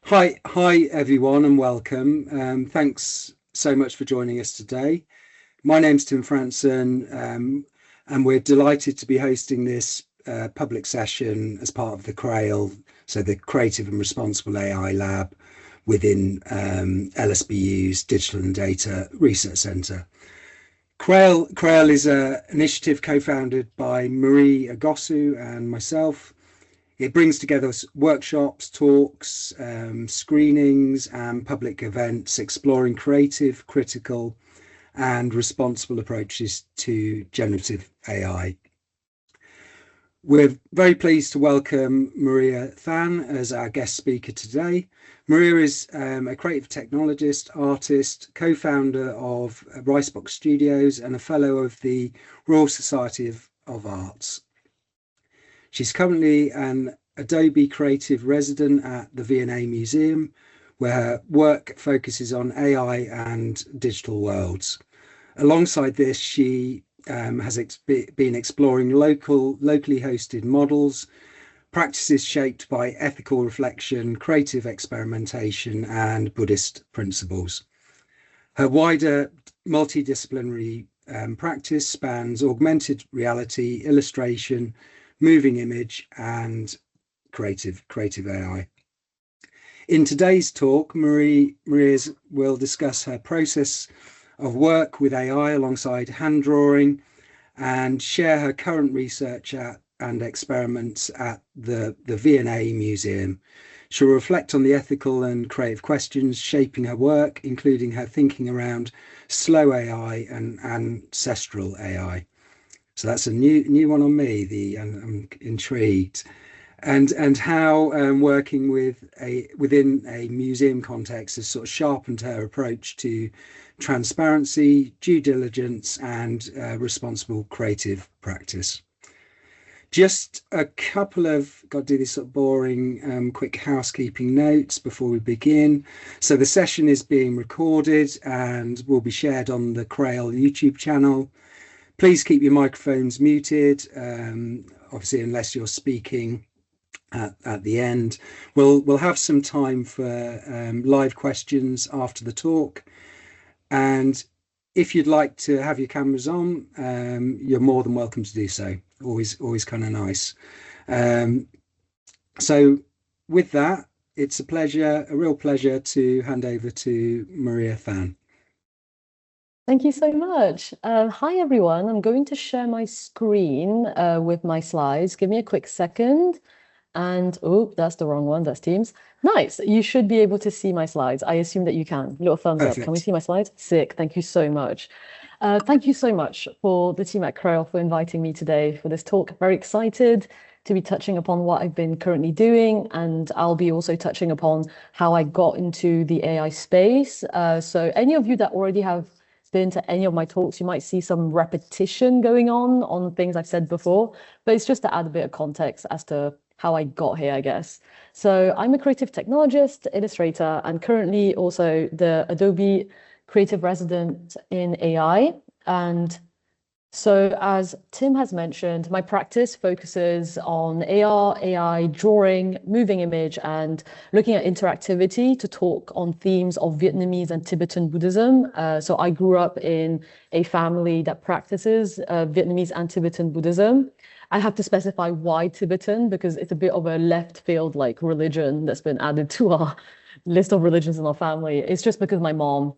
Hi everyone, and welcome. Thanks so much for joining us today. My name's Tim Franson, and we're delighted to be hosting this public session as part of the CRAIL, so the Creative and Responsible AI Lab within LSBU's Digital and Data Research Centre. CRAIL is an initiative co-founded by Maria Than and myself. It brings together workshops, talks, screenings, and public events exploring creative, critical, and responsible approaches to generative AI. We're very pleased to welcome Maria Than as our guest speaker today. Maria is a creative technologist, artist, co-founder of Ricebox Studios, and a fellow of the Royal Society of Arts. She's currently an Adobe Creative Resident at the V&A Museum, where her work focuses on AI and digital worlds. Alongside this, she has been exploring locally hosted models, practices shaped by ethical reflection, creative experimentation, and Buddhist principles. Her wider multidisciplinary practice spans augmented reality, illustration, moving image, and creative AI. In today's talk, Maria will discuss her process of work with AI alongside hand drawing and share her current research and experiments at the V&A Museum. She'll reflect on the ethical and creative questions shaping her work, including her thinking around slow AI and ancestral AI. So that's a new one on me. I'm intrigued, and how working within a museum context has sort of sharpened her approach to transparency, due diligence, and responsible creative practice. Just a couple of, got to do this sort of boring, quick housekeeping notes before we begin. So the session is being recorded and will be shared on the CRAIL YouTube channel. Please keep your microphones muted, obviously, unless you're speaking at the end. We'll have some time for live questions after the talk. And if you'd like to have your cameras on, you're more than welcome to do so. Always kind of nice. So with that, it's a real pleasure to hand over to Maria Than. Thank you so much. Hi, everyone. I'm going to share my screen with my slides. Give me a quick second. And, oh, that's the wrong one. That's Teams. Nice. You should be able to see my slides. I assume that you can. Little thumbs Perfect. up. Can we see my slides? Sick. Thank you so much. Thank you so much for the team at CRAIL for inviting me today for this talk. Very excited to be touching upon what I've been currently doing. And I'll be also touching upon how I got into the AI space. So any of you that already have been to any of my talks, you might see some repetition going on things I've said before, but it's just to add a bit of context as to how I got here, I guess. So I'm a creative technologist, illustrator, and currently also the Adobe Creative Resident in AI. And so as Tim has mentioned, my practice focuses on AR, AI, drawing, moving image, and looking at interactivity to talk on themes of Vietnamese and Tibetan Buddhism. So I grew up in a family that practices Vietnamese and Tibetan Buddhism. I have to specify why Tibetan, because it's a bit of a left field like religion that's been added to our list of religions in our family. It's just because my mom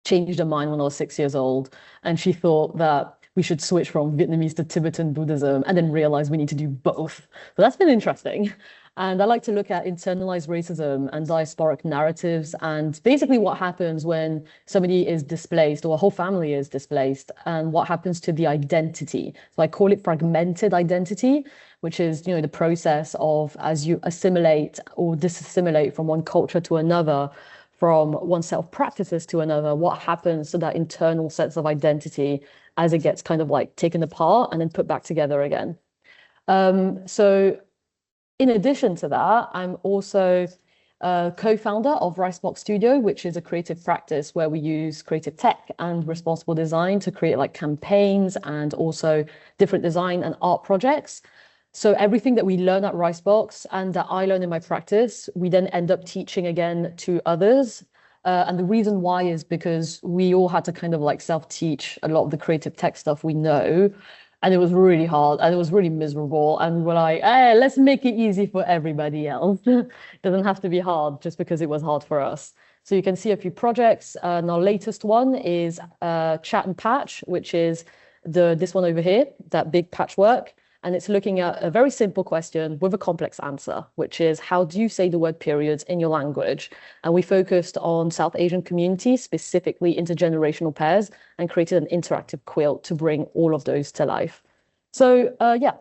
changed her mind when I was 6 years old, and she thought that we should switch from Vietnamese to Tibetan Buddhism and then realize we need to do both. So that's been interesting. And I like to look at internalized racism and diasporic narratives and basically what happens when somebody is displaced or a whole family is displaced and what happens to the identity. So I call it fragmented identity, which is, the process of as you assimilate or disassimilate from one culture to another, from one set of practices to another, what happens to that internal sense of identity as it gets kind of like taken apart and then put back together again. So in addition to that, I'm also a co-founder of Ricebox Studio, which is a creative practice where we use creative tech and responsible design to create like campaigns and also different design and art projects. So everything that we learn at Ricebox and that I learn in my practice, we then end up teaching again to others. And the reason why is because we all had to kind of like self-teach a lot of the creative tech stuff we know. And it was really hard and it was really miserable. And we're like, hey, let's make it easy for everybody else. It doesn't have to be hard just because it was hard for us. So you can see a few projects. And our latest one is Chat and Patch, which is this one over here, that big patchwork. And it's looking at a very simple question with a complex answer, which is how do you say the word periods in your language? And we focused on South Asian communities, specifically intergenerational pairs, and created an interactive quilt to bring all of those to life. So yeah,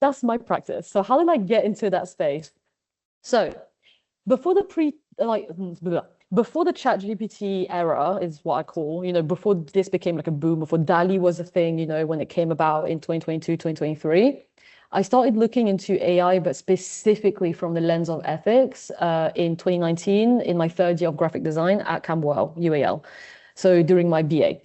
that's my practice. So how did I get into that space? So before the before the ChatGPT era is what I call, before this became like a boom, before DALL-E was a thing, when it came about in 2022, 2023, I started looking into AI, but specifically from the lens of ethics in 2019 in my third year of graphic design at Camberwell, UAL. So during my BA.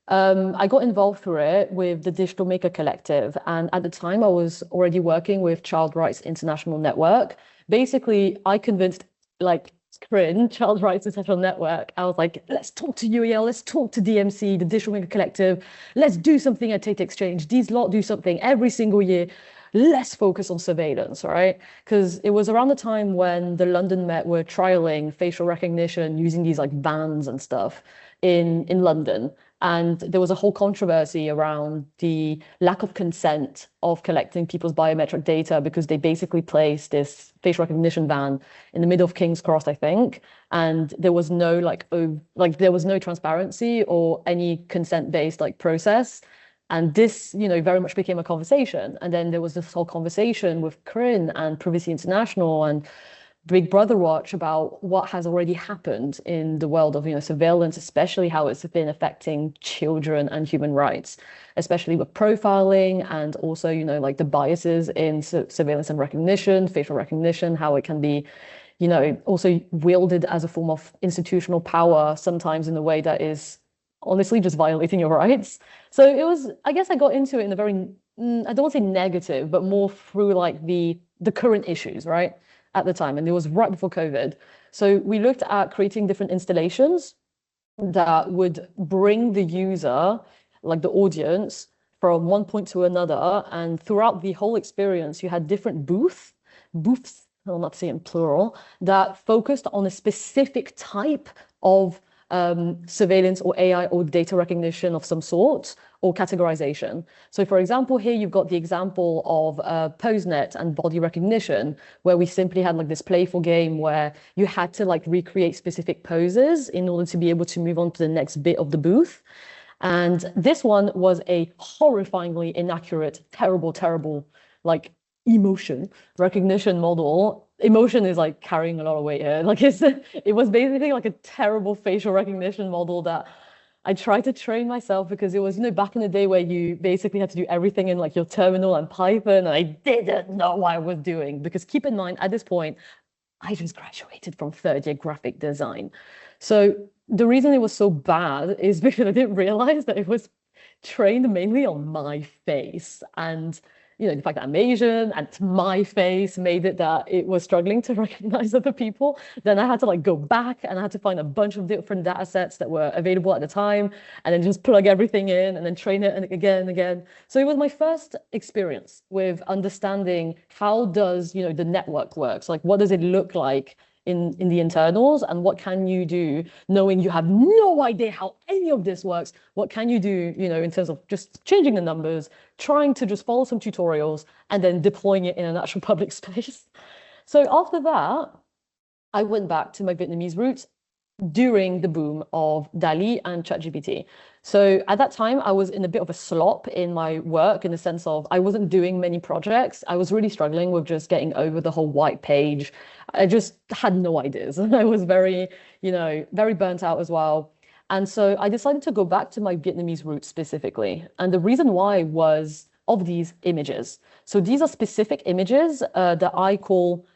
I got involved through it with the Digital Maker Collective. And at the time, I was already working with Child Rights International Network. Basically, I convinced CRAIL, Child Rights Ancestral Network. I was like, let's talk to UAL, let's talk to DMC, the Digital Maker Collective. Let's do something at Tate Exchange. These lot do something every single year. Let's focus on surveillance, right? Because it was around the time when the London Met were trialing facial recognition using these like vans and stuff in London. And there was a whole controversy around the lack of consent of collecting people's biometric data because they basically placed this facial recognition van in the middle of King's Cross, I think. And there was no there was no transparency or any consent-based process. And this, very much became a conversation. And then there was this whole conversation with CRAIL and Privacy International and Big Brother Watch about what has already happened in the world of surveillance, especially how it's been affecting children and human rights, especially with profiling and also the biases in surveillance and recognition, facial recognition, how it can be also wielded as a form of institutional power, sometimes in a way that is honestly just violating your rights. So it was, I guess I got into it in a very, I don't want to say negative, but more through the current issues, right? At the time, and it was right before COVID. So we looked at creating different installations that would bring the user, the audience, from one point to another. And throughout the whole experience, you had different booths, I'll not say in plural, that focused on a specific type of surveillance or AI or data recognition of some sort or categorization. So for example, here you've got the example of PoseNet and body recognition, where we simply had this playful game where you had to recreate specific poses in order to be able to move on to the next bit of the booth. And this one was a horrifyingly inaccurate, terrible, emotion recognition model. Emotion is carrying a lot of weight here. It was basically a terrible facial recognition model that I tried to train myself because it was, back in the day where you basically had to do everything in your terminal and Python, and I didn't know what I was doing. Because keep in mind, at this point, I just graduated from third year graphic design. So the reason it was so bad is because I didn't realize that it was trained mainly on my face. And the fact that I'm Asian and my face made it that it was struggling to recognize other people. Then I had to go back and I had to find a bunch of different data sets that were available at the time and then just plug everything in and then train it and again and again. So it was my first experience with understanding how does, the network works? What does it look like in the internals, and what can you do knowing you have no idea how any of this works? What can you do, in terms of just changing the numbers, trying to just follow some tutorials and then deploying it in an actual public space? So after that, I went back to my Vietnamese roots during the boom of DALL-E and ChatGPT. So at that time, I was in a bit of a slop in my work in the sense of I wasn't doing many projects. I was really struggling with just getting over the whole white page. I just had no ideas. I was very, very burnt out as well. And so I decided to go back to my Vietnamese roots specifically. And the reason why was of these images. So these are specific images that I call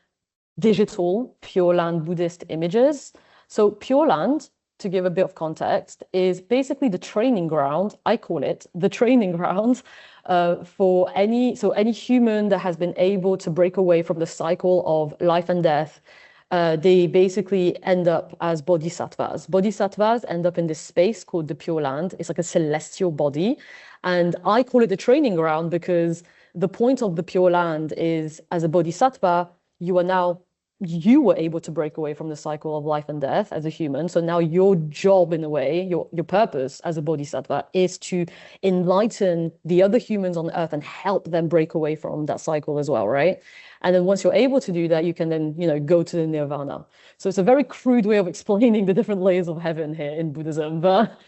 digital Pure Land Buddhist images. So Pure Land to give a bit of context, is basically the training ground. I call it the training ground for any human that has been able to break away from the cycle of life and death. They basically end up as bodhisattvas. Bodhisattvas end up in this space called the Pure Land. It's like a celestial body. And I call it the training ground because the point of the Pure Land is, as a bodhisattva, you were able to break away from the cycle of life and death as a human. So now your job, in a way, your purpose as a bodhisattva is to enlighten the other humans on earth and help them break away from that cycle as well, right? And then once you're able to do that, you can then, go to the nirvana. So it's a very crude way of explaining the different layers of heaven here in Buddhism. But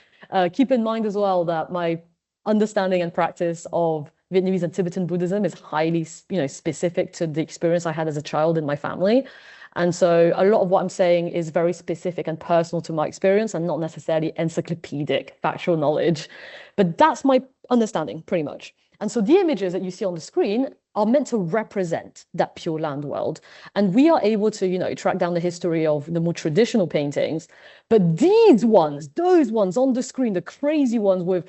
keep in mind as well that my understanding and practice of Vietnamese and Tibetan Buddhism is highly, specific to the experience I had as a child in my family. And so a lot of what I'm saying is very specific and personal to my experience and not necessarily encyclopedic factual knowledge. But that's my understanding, pretty much. And so the images that you see on the screen are meant to represent that Pure Land world. And we are able to, track down the history of the more traditional paintings. But these ones, those ones on the screen, the crazy ones with,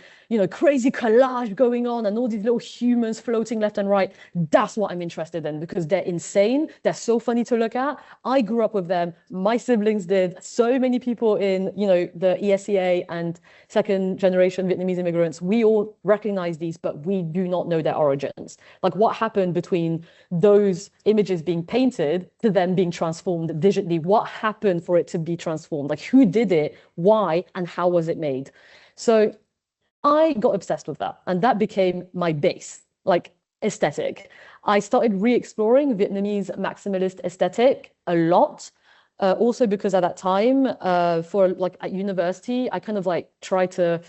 crazy collage going on and all these little humans floating left and right, that's what I'm interested in because they're insane. They're so funny to look at. I grew up with them. My siblings did. So many people in, the ESEA and second generation Vietnamese immigrants, we all recognize these, but we do not know their origins. Like what happened between those images being painted to them being transformed digitally? What happened for it to be transformed? Like who did it, why, and how was it made? So I got obsessed with that, and that became my base, like aesthetic. I started re-exploring Vietnamese maximalist aesthetic a lot, also because at that time, at university, I kind of tried to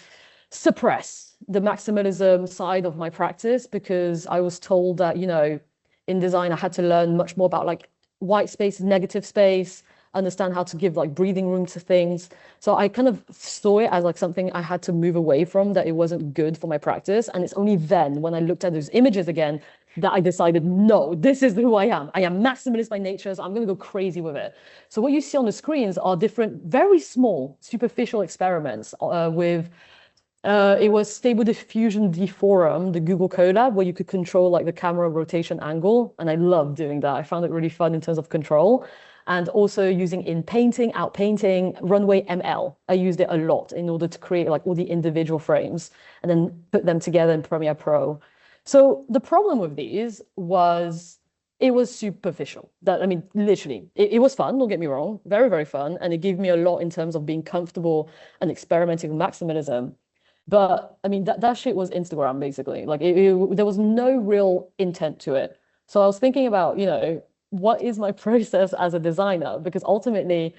suppress the maximalism side of my practice because I was told that, in design, I had to learn much more about white space, negative space, understand how to give breathing room to things. So I kind of saw it as something I had to move away from, that it wasn't good for my practice. And it's only then when I looked at those images again that I decided, no, this is who I am. I am maximalist by nature, so I'm going to go crazy with it. So what you see on the screens are different, very small, superficial experiments with it was Stable Diffusion Deforum, the Google collab, where you could control the camera rotation angle. And I loved doing that. I found it really fun in terms of control. And also using in painting, outpainting, Runway ML. I used it a lot in order to create all the individual frames and then put them together in Premiere Pro. So the problem with these was it was superficial. Literally, it was fun, don't get me wrong, very, very fun. And it gave me a lot in terms of being comfortable and experimenting with maximalism. But that shit was Instagram, basically. There was no real intent to it. So I was thinking about, what is my process as a designer? Because ultimately,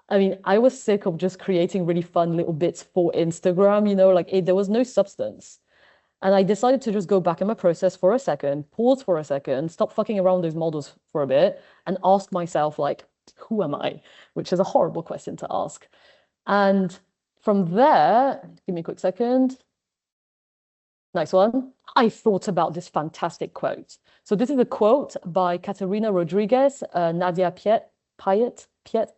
I was sick of just creating really fun little bits for Instagram, there was no substance. And I decided to just go back in my process for a second, pause for a second, stop fucking around those models for a bit, and ask myself, who am I? Which is a horrible question to ask. And from there, give me a quick second. Nice one. I thought about this fantastic quote. So this is a quote by Caterina Rodriguez, Nadia Piet,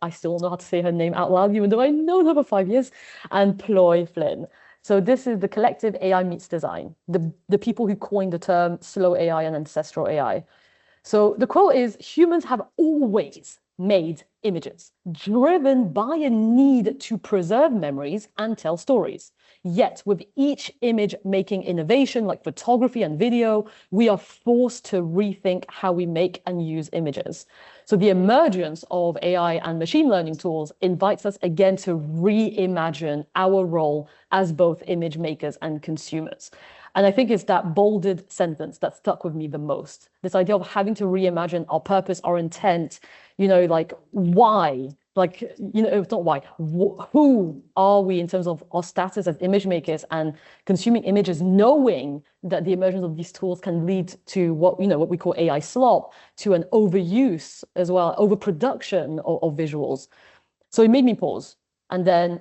I still don't know how to say her name out loud, even though I know her for 5 years, and Ploy Flynn. So this is the collective AI meets design, the people who coined the term slow AI and ancestral AI. So the quote is, humans have always made images, driven by a need to preserve memories and tell stories. Yet with each image making innovation like photography and video, we are forced to rethink how we make and use images. So the emergence of AI and machine learning tools invites us again to reimagine our role as both image makers and consumers. And I think it's that bolded sentence that stuck with me the most. This idea of having to reimagine our purpose, our intent, why? It's not why. Who are we in terms of our status as image makers and consuming images, knowing that the emergence of these tools can lead to what we call AI slop, to an overuse as well, overproduction of visuals. So it made me pause. And then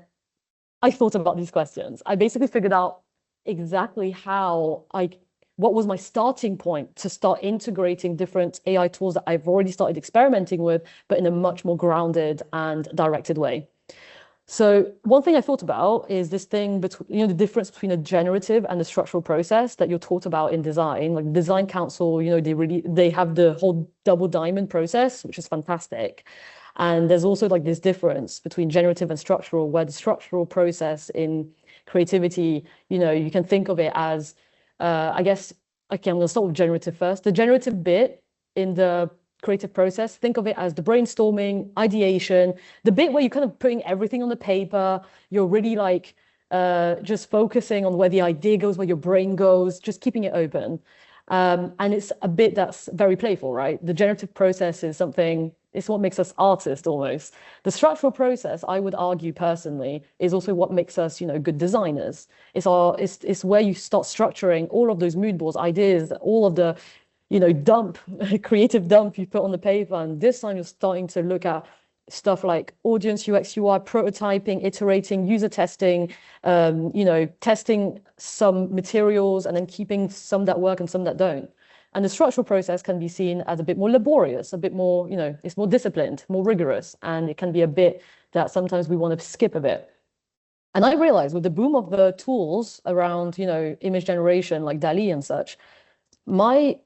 I thought about these questions. I basically figured out exactly what was my starting point to start integrating different AI tools that I've already started experimenting with, but in a much more grounded and directed way. So one thing I thought about is this thing between, the difference between a generative and a structural process that you're taught about in design. Like design council, they have the whole double diamond process, which is fantastic. And there's also like this difference between generative and structural, where the structural process in creativity, you can think of it as, I guess, okay, I'm going to start with generative first. The generative bit in the creative process, think of it as the brainstorming, ideation, the bit where you're kind of putting everything on the paper. You're really like just focusing on where the idea goes, where your brain goes, just keeping it open. And it's a bit that's very playful, right? The generative process is something, it's what makes us artists almost. The structural process, I would argue personally, is also what makes us, good designers. It's where you start structuring all of those mood boards, ideas, all of the, creative dump you put on the paper. And this time you're starting to look at stuff like audience, UX, UI, prototyping, iterating, user testing, testing some materials and then keeping some that work and some that don't. And the structural process can be seen as a bit more laborious, a bit more, it's more disciplined, more rigorous, and it can be a bit that sometimes we want to skip a bit. And I realized with the boom of the tools around, image generation like DALL-E and such, my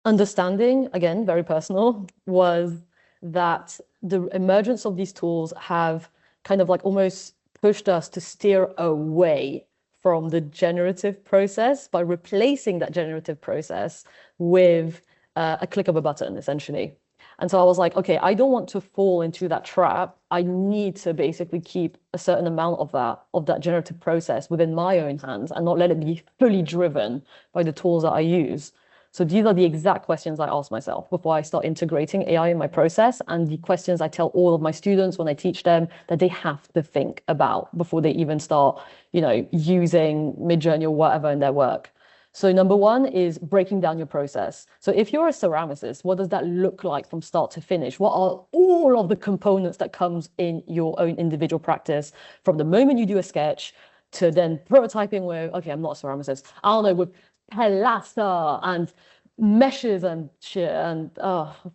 understanding, again, very personal, was that the emergence of these tools have kind of like almost pushed us to steer away from the generative process by replacing that generative process with a click of a button, essentially. And so I was like, okay, I don't want to fall into that trap. I need to basically keep a certain amount of that generative process within my own hands and not let it be fully driven by the tools that I use. So these are the exact questions I ask myself before I start integrating AI in my process, and the questions I tell all of my students when I teach them that they have to think about before they even start, using Midjourney or whatever in their work. So number one is breaking down your process. So if you're a ceramicist, what does that look like from start to finish? What are all of the components that comes in your own individual practice from the moment you do a sketch to then prototyping with, okay, I'm not a ceramicist, I don't know, with plaster and meshes and shit and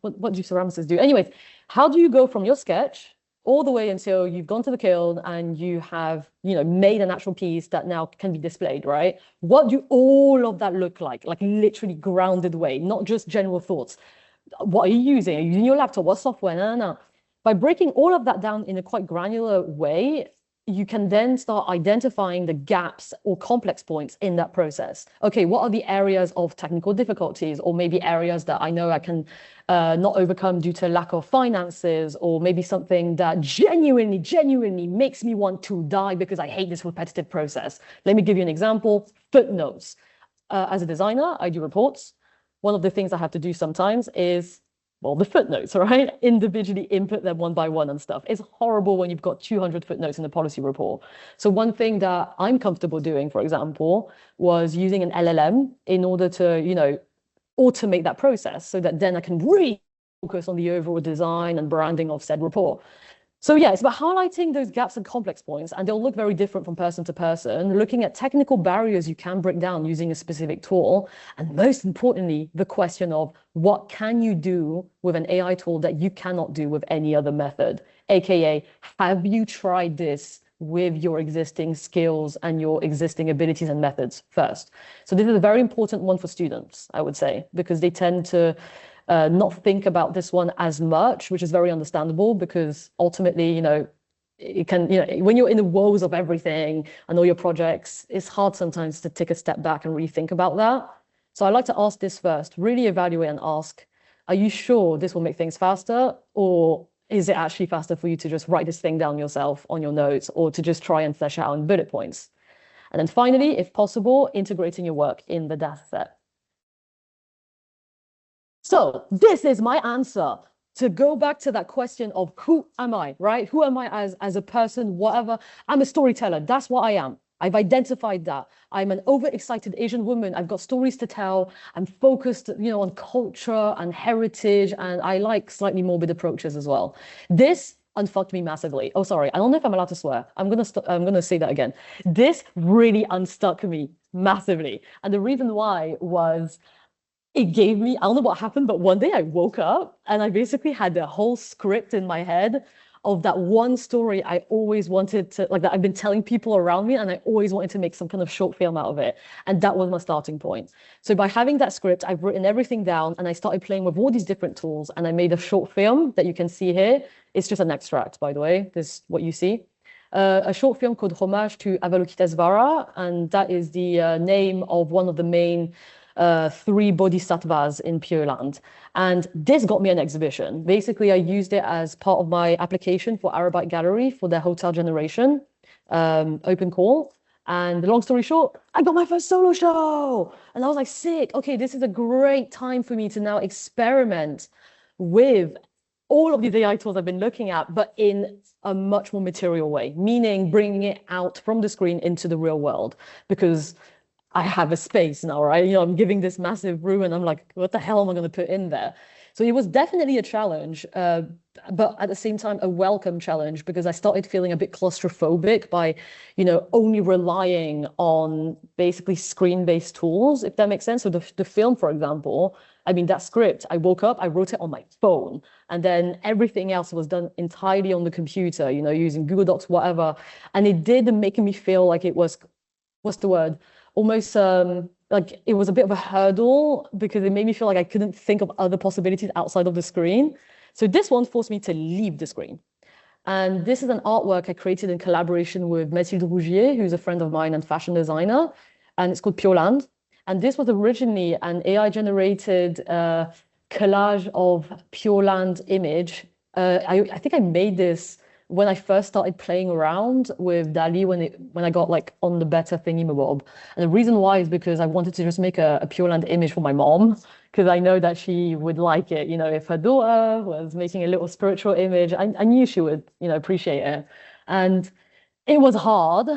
what do ceramicists do? Anyways, how do you go from your sketch all the way until you've gone to the kiln and you have, made an actual piece that now can be displayed, right? What do all of that look like literally grounded way, not just general thoughts? What are you using? Are you using your laptop? What software? No. By breaking all of that down in a quite granular way, you can then start identifying the gaps or complex points in that process. Okay, what are the areas of technical difficulties, or maybe areas that I know I can not overcome due to lack of finances, or maybe something that genuinely makes me want to die because I hate this repetitive process. Let me give you an example. Footnotes. As a designer, I do reports. One of the things I have to do sometimes is, well, the footnotes, right? Individually input them one by one and stuff. It's horrible when you've got 200 footnotes in a policy report. So one thing that I'm comfortable doing, for example, was using an LLM in order to, automate that process so that then I can really focus on the overall design and branding of said report. So yeah, it's about highlighting those gaps and complex points, and they'll look very different from person to person, looking at technical barriers you can break down using a specific tool, and most importantly, the question of what can you do with an AI tool that you cannot do with any other method? AKA, have you tried this with your existing skills and your existing abilities and methods first? So this is a very important one for students, I would say, because they tend to not think about this one as much, which is very understandable because ultimately, it can, when you're in the woes of everything and all your projects, it's hard sometimes to take a step back and really think about that. So I like to ask this first, really evaluate and ask, are you sure this will make things faster, or is it actually faster for you to just write this thing down yourself on your notes, or to just try and flesh it out in bullet points? And then finally, if possible, integrating your work in the data set. So this is my answer. To go back to that question of who am I, right? Who am I as a person, whatever? I'm a storyteller. That's what I am. I've identified that. I'm an overexcited Asian woman. I've got stories to tell. I'm focused, on culture and heritage, and I like slightly morbid approaches as well. This unfucked me massively. Oh, sorry. I don't know if I'm allowed to swear. I'm gonna say that again. This really unstuck me massively. And the reason why was, it gave me, I don't know what happened, but one day I woke up and I basically had the whole script in my head of that one story I always wanted to, like that I've been telling people around me, and I always wanted to make some kind of short film out of it. And that was my starting point. So by having that script, I've written everything down and I started playing with all these different tools, and I made a short film that you can see here. It's just an extract, by the way. This is what you see. A short film called Homage to Avalokitesvara, and that is the name of one of the main three bodhisattvas in Pure Land. And this got me an exhibition. Basically, I used it as part of my application for Arabic Gallery for their hotel generation open call. And long story short, I got my first solo show. And I was like, sick. Okay, this is a great time for me to now experiment with all of these AI tools I've been looking at, but in a much more material way, meaning bringing it out from the screen into the real world, because I have a space now, right? You know, I'm giving this massive room and I'm like, what the hell am I going to put in there? So it was definitely a challenge, but at the same time, a welcome challenge, because I started feeling a bit claustrophobic by, you know, only relying on basically screen-based tools, if that makes sense. So the film, for example, I mean, that script, I woke up, I wrote it on my phone, and then everything else was done entirely on the computer, you know, using Google Docs, whatever. And it did make me feel like it was, what's the word? Almost like it was a bit of a hurdle, because it made me feel like I couldn't think of other possibilities outside of the screen. So this one forced me to leave the screen. And this is an artwork I created in collaboration with Mathilde Rougier, who's a friend of mine and fashion designer, and it's called Pure Land. And this was originally an AI-generated collage of Pure Land image. I think I made this when I first started playing around with DALL-E, when I got like on the better thingy-mabob. And the reason why is because I wanted to just make a Pure Land image for my mom, because I know that she would like it. You know, if her daughter was making a little spiritual image, I knew she would, you know, appreciate it. And it was hard,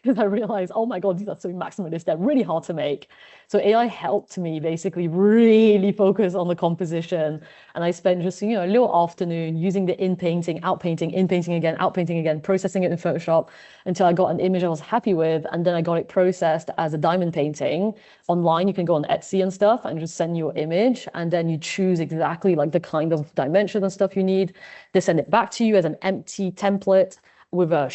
because I realized, oh my God, these are so maximalist, they're really hard to make. So AI helped me basically really focus on the composition. And I spent just, you know, a little afternoon using the in-painting, out-painting, in-painting again, out-painting again, processing it in Photoshop until I got an image I was happy with. And then I got it processed as a diamond painting. Online, you can go on Etsy and stuff and just send your image. And then you choose exactly like the kind of dimension and stuff you need. They send it back to you as an empty template with a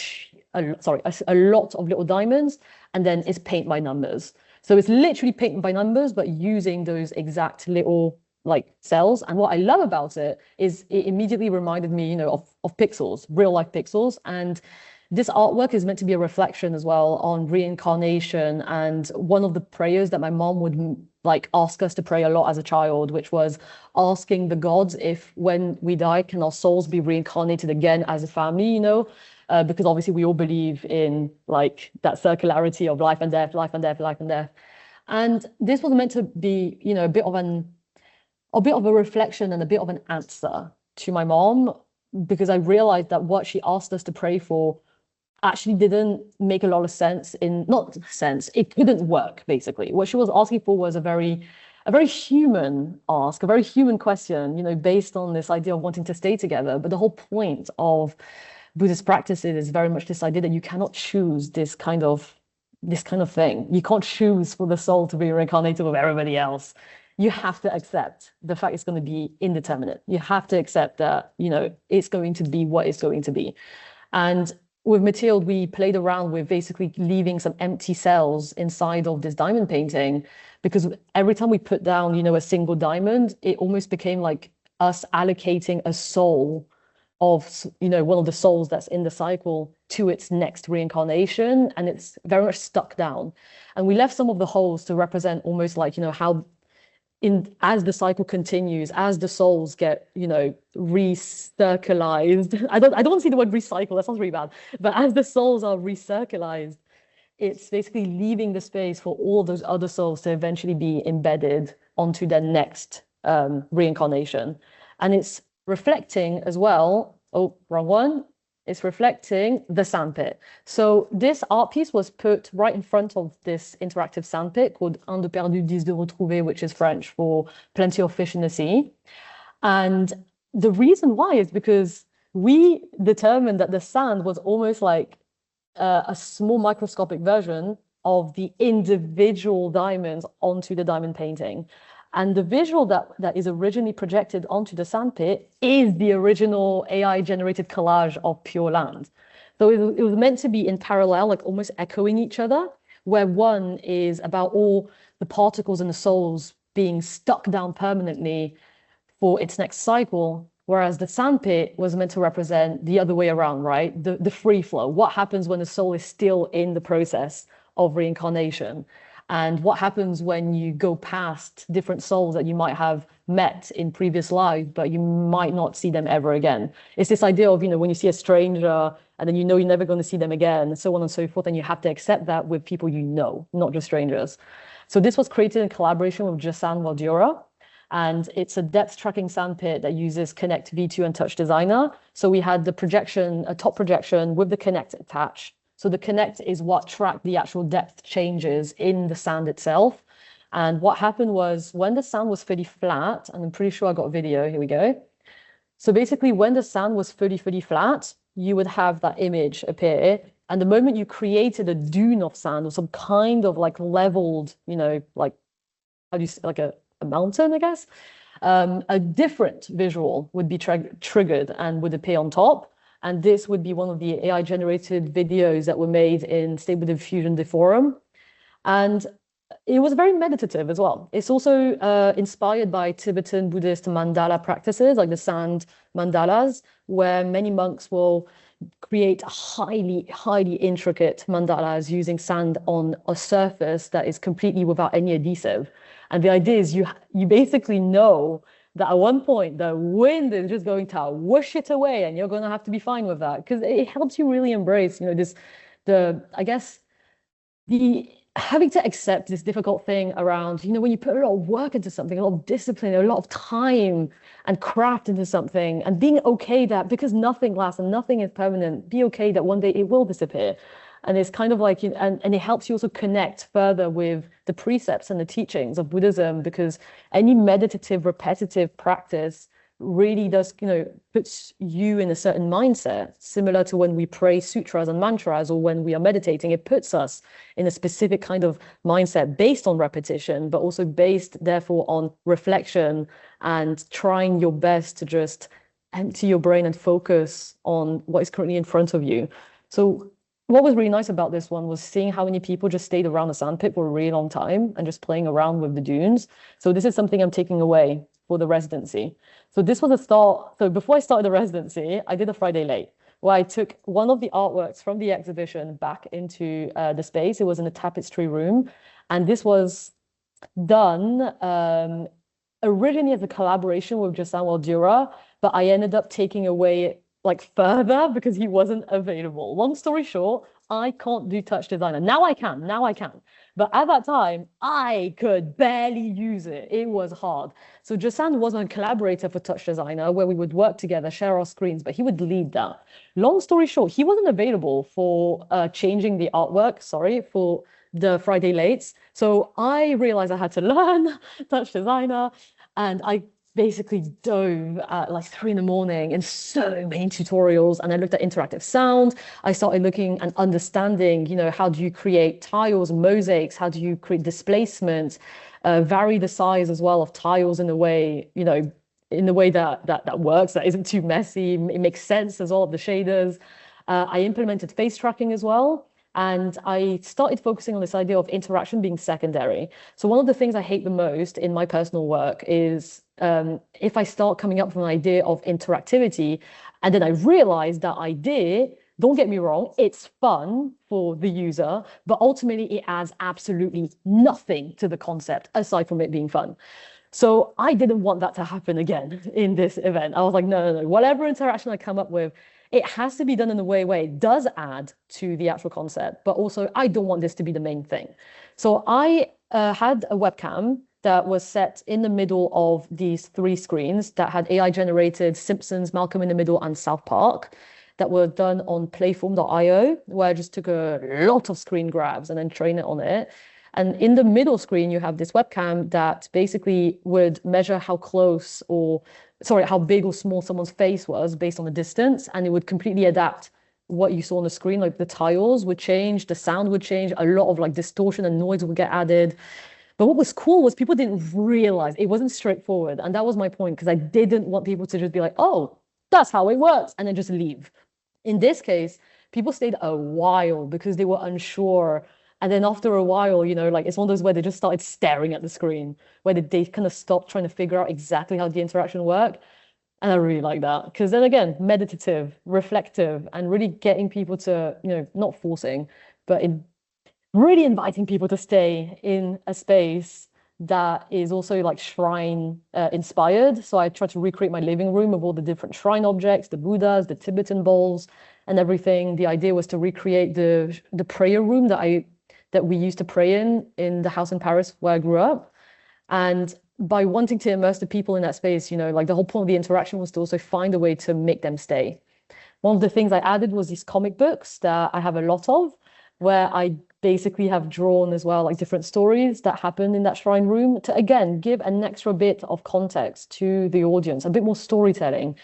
lot of little diamonds, and then it's paint by numbers. So it's literally paint by numbers, but using those exact little like cells. And what I love about it is it immediately reminded me, you know, of pixels, real life pixels. And this artwork is meant to be a reflection as well on reincarnation. And one of the prayers that my mom would like ask us to pray a lot as a child, which was asking the gods if when we die, can our souls be reincarnated again as a family, you know? Because obviously we all believe in like that circularity of life and death, life and death, life and death. And this was meant to be, you know, a bit of a reflection and a bit of an answer to my mom, because I realized that what she asked us to pray for actually didn't make a lot of sense it couldn't work, basically. What she was asking for was a very human ask, a very human question, you know, based on this idea of wanting to stay together. But the whole point of Buddhist practices is very much this idea that you cannot choose this kind of thing. You can't choose for the soul to be reincarnated with everybody else. You have to accept the fact it's going to be indeterminate. You have to accept that, you know, it's going to be what it's going to be. And with Mathilde, we played around with basically leaving some empty cells inside of this diamond painting, because every time we put down, you know, a single diamond, it almost became like us allocating a soul of, you know, one of the souls that's in the cycle to its next reincarnation, and it's very much stuck down. And we left some of the holes to represent almost like, you know, how as the cycle continues, as the souls get, you know, recirculated. I don't want to see the word recycle, that sounds really bad. But as the souls are recirculated, it's basically leaving the space for all of those other souls to eventually be embedded onto their next reincarnation. And it's reflecting as well, oh, wrong one. It's reflecting the sandpit. So this art piece was put right in front of this interactive sandpit called Un de perdu, 10 de retrouvé, which is French for plenty of fish in the sea. And the reason why is because we determined that the sand was almost like a small microscopic version of the individual diamonds onto the diamond painting. And the visual that is originally projected onto the sandpit is the original AI-generated collage of Pure Land. So it was meant to be in parallel, like almost echoing each other, where one is about all the particles and the souls being stuck down permanently for its next cycle, whereas the sandpit was meant to represent the other way around, right? The free flow. What happens when the soul is still in the process of reincarnation? And what happens when you go past different souls that you might have met in previous lives, but you might not see them ever again? It's this idea of, when you see a stranger and then you're never going to see them again, and so on and so forth, and you have to accept that with people not just strangers. So this was created in collaboration with Jasan Waldura, and it's a depth tracking sandpit that uses Connect V2 and Touch Designer. So we had the projection, a top projection with the Connect attached. So the Connect is what tracked the actual depth changes in the sand itself. And what happened was when the sand was fully flat, and I'm pretty sure I got a video, here we go. So basically when the sand was fully flat, you would have that image appear. And the moment you created a dune of sand or some kind of like leveled, like, how do you say, like a mountain, I guess, a different visual would be triggered and would appear on top. And this would be one of the AI-generated videos that were made in Stable Diffusion Forum. And it was very meditative as well. It's also inspired by Tibetan Buddhist mandala practices, like the sand mandalas, where many monks will create highly, highly intricate mandalas using sand on a surface that is completely without any adhesive. And the idea is you basically know that at one point the wind is just going to whoosh it away, and you're going to have to be fine with that, because it helps you really embrace, having to accept this difficult thing around, when you put a lot of work into something, a lot of discipline, a lot of time and craft into something, and being okay that because nothing lasts and nothing is permanent, be okay that one day it will disappear. And it's kind of like, and it helps you also connect further with the precepts and the teachings of Buddhism, because any meditative, repetitive practice really does, puts you in a certain mindset, similar to when we pray sutras and mantras, or when we are meditating, it puts us in a specific kind of mindset based on repetition, but also based, therefore, on reflection and trying your best to just empty your brain and focus on what is currently in front of you. So what was really nice about this one was seeing how many people just stayed around the sandpit for a really long time and just playing around with the dunes. So this is something I'm taking away for the residency. So this was a start. So before I started the residency, I did a Friday late, where I took one of the artworks from the exhibition back into the space. It was in the tapestry room. And this was done originally as a collaboration with Jasan Waldura, but I ended up taking away further because he wasn't available. Long story short, I can't do touch designer. Now I can. But at that time, I could barely use it. It was hard. So Jasan was my collaborator for touch designer, where we would work together, share our screens, but he would lead that. Long story short, he wasn't available for changing the artwork, for the Friday lates. So I realized I had to learn touch designer, and I basically dove at 3 a.m. in so many tutorials, and I looked at interactive sound. I started looking and understanding, how do you create tiles, mosaics? How do you create displacement? Vary the size as well of tiles in a way, in the way that works, that isn't too messy. It makes sense as well of the shaders. I implemented face tracking as well. And I started focusing on this idea of interaction being secondary. So one of the things I hate the most in my personal work is if I start coming up with an idea of interactivity, and then I realize that idea, don't get me wrong, it's fun for the user, but ultimately it adds absolutely nothing to the concept aside from it being fun. So I didn't want that to happen again in this event. I was like, no, whatever interaction I come up with, it has to be done in a way where it does add to the actual concept, but also I don't want this to be the main thing. So I had a webcam that was set in the middle of these 3 screens that had AI-generated Simpsons, Malcolm in the Middle, and South Park that were done on playform.io, where I just took a lot of screen grabs and then trained it on it. And in the middle screen, you have this webcam that basically would measure how big or small someone's face was based on the distance, and it would completely adapt what you saw on the screen. Like the tiles would change, the sound would change, a lot of distortion and noise would get added. But what was cool was people didn't realize it wasn't straightforward. And that was my point, because I didn't want people to just be like, oh, that's how it works, and then just leave. In this case, people stayed a while because they were unsure. And then after a while, like it's one of those where they just started staring at the screen, where they kind of stopped trying to figure out exactly how the interaction worked. And I really like that, because then again, meditative, reflective, and really getting people to, not forcing, but really inviting people to stay in a space that is also like shrine inspired. So I tried to recreate my living room of all the different shrine objects, the Buddhas, the Tibetan bowls, and everything. The idea was to recreate the prayer room that we used to pray in the house in Paris where I grew up. And by wanting to immerse the people in that space, like the whole point of the interaction was to also find a way to make them stay. One of the things I added was these comic books that I have a lot of, where I basically have drawn as well, like different stories that happen in that shrine room to, again, give an extra bit of context to the audience, a bit more storytelling,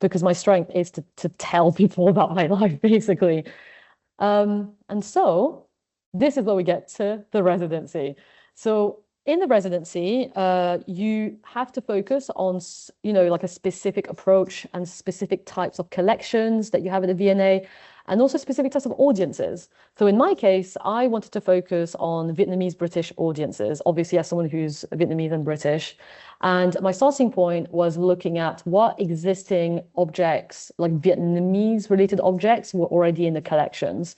because my strength is to tell people about my life, basically. And so this is where we get to the residency. So in the residency, you have to focus on, like a specific approach and specific types of collections that you have at the V&A, and also specific types of audiences. So in my case, I wanted to focus on Vietnamese British audiences, obviously as someone who's Vietnamese and British. And my starting point was looking at what existing objects, like Vietnamese related objects, were already in the collections.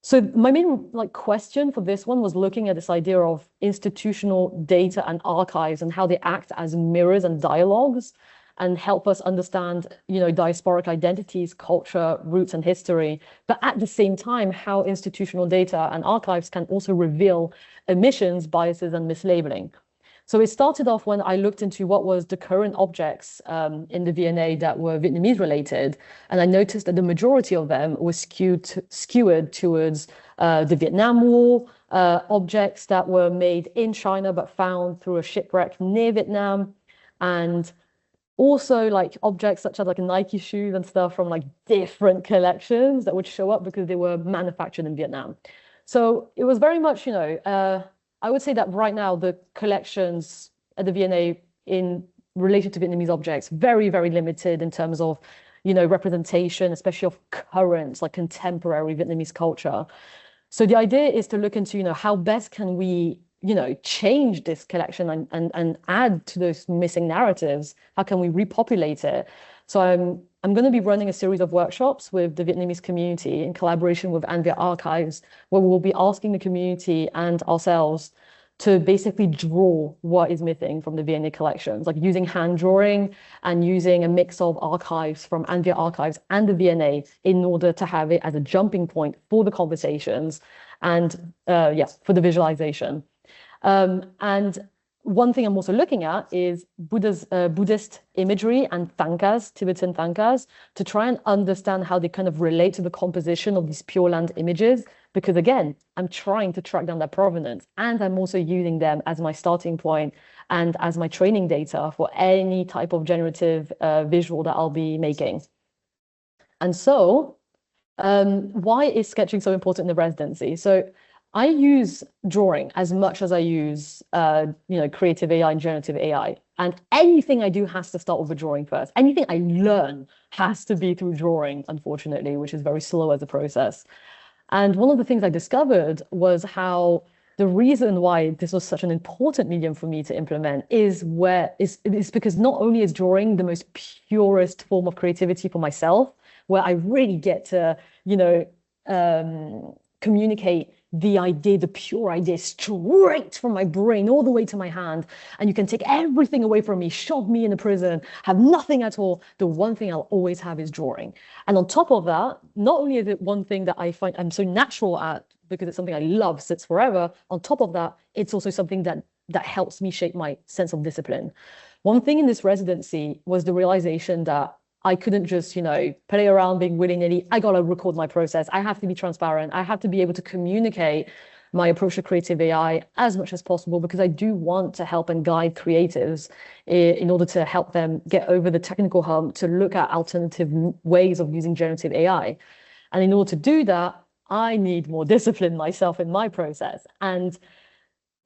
So my main question for this one was looking at this idea of institutional data and archives and how they act as mirrors and dialogues and help us understand, diasporic identities, culture, roots, and history. But at the same time, how institutional data and archives can also reveal omissions, biases, and mislabeling. So it started off when I looked into what was the current objects in the V&A that were Vietnamese related. And I noticed that the majority of them were skewered towards the Vietnam War, objects that were made in China but found through a shipwreck near Vietnam, and also like objects such as like Nike shoes and stuff from like different collections that would show up because they were manufactured in Vietnam. So it was very much, I would say that right now the collections at the V&A in relation to Vietnamese objects, very, very limited in terms of, representation, especially of current, like contemporary Vietnamese culture. So the idea is to look into, how best can we, change this collection and add to those missing narratives? How can we repopulate it? So I'm going to be running a series of workshops with the Vietnamese community in collaboration with Anvia Archives, where we'll be asking the community and ourselves to basically draw what is missing from the V&A collections, like using hand drawing and using a mix of archives from Anvia Archives and the V&A in order to have it as a jumping point for the conversations and, for the visualization. And one thing I'm also looking at is Buddhist imagery and thangkas, Tibetan thangkas, to try and understand how they kind of relate to the composition of these Pure Land images. Because again, I'm trying to track down their provenance, and I'm also using them as my starting point and as my training data for any type of generative visual that I'll be making. And so, why is sketching so important in the residency? So I use drawing as much as I use, creative AI and generative AI. And anything I do has to start with a drawing first. Anything I learn has to be through drawing, unfortunately, which is very slow as a process. And one of the things I discovered was how the reason why this was such an important medium for me to implement is because not only is drawing the most purest form of creativity for myself, where I really get to, communicate the pure idea straight from my brain all the way to my hand. And you can take everything away from me, shove me in a prison, have nothing at all. The one thing I'll always have is drawing. And on top of that, not only is it one thing that I find I'm so natural at because it's something I love, sits forever. On top of that, it's also something that helps me shape my sense of discipline. One thing in this residency was the realization that I couldn't just, play around being willy-nilly. I got to record my process. I have to be transparent. I have to be able to communicate my approach to creative AI as much as possible, because I do want to help and guide creatives in order to help them get over the technical hump to look at alternative ways of using generative AI. And in order to do that, I need more discipline myself in my process. And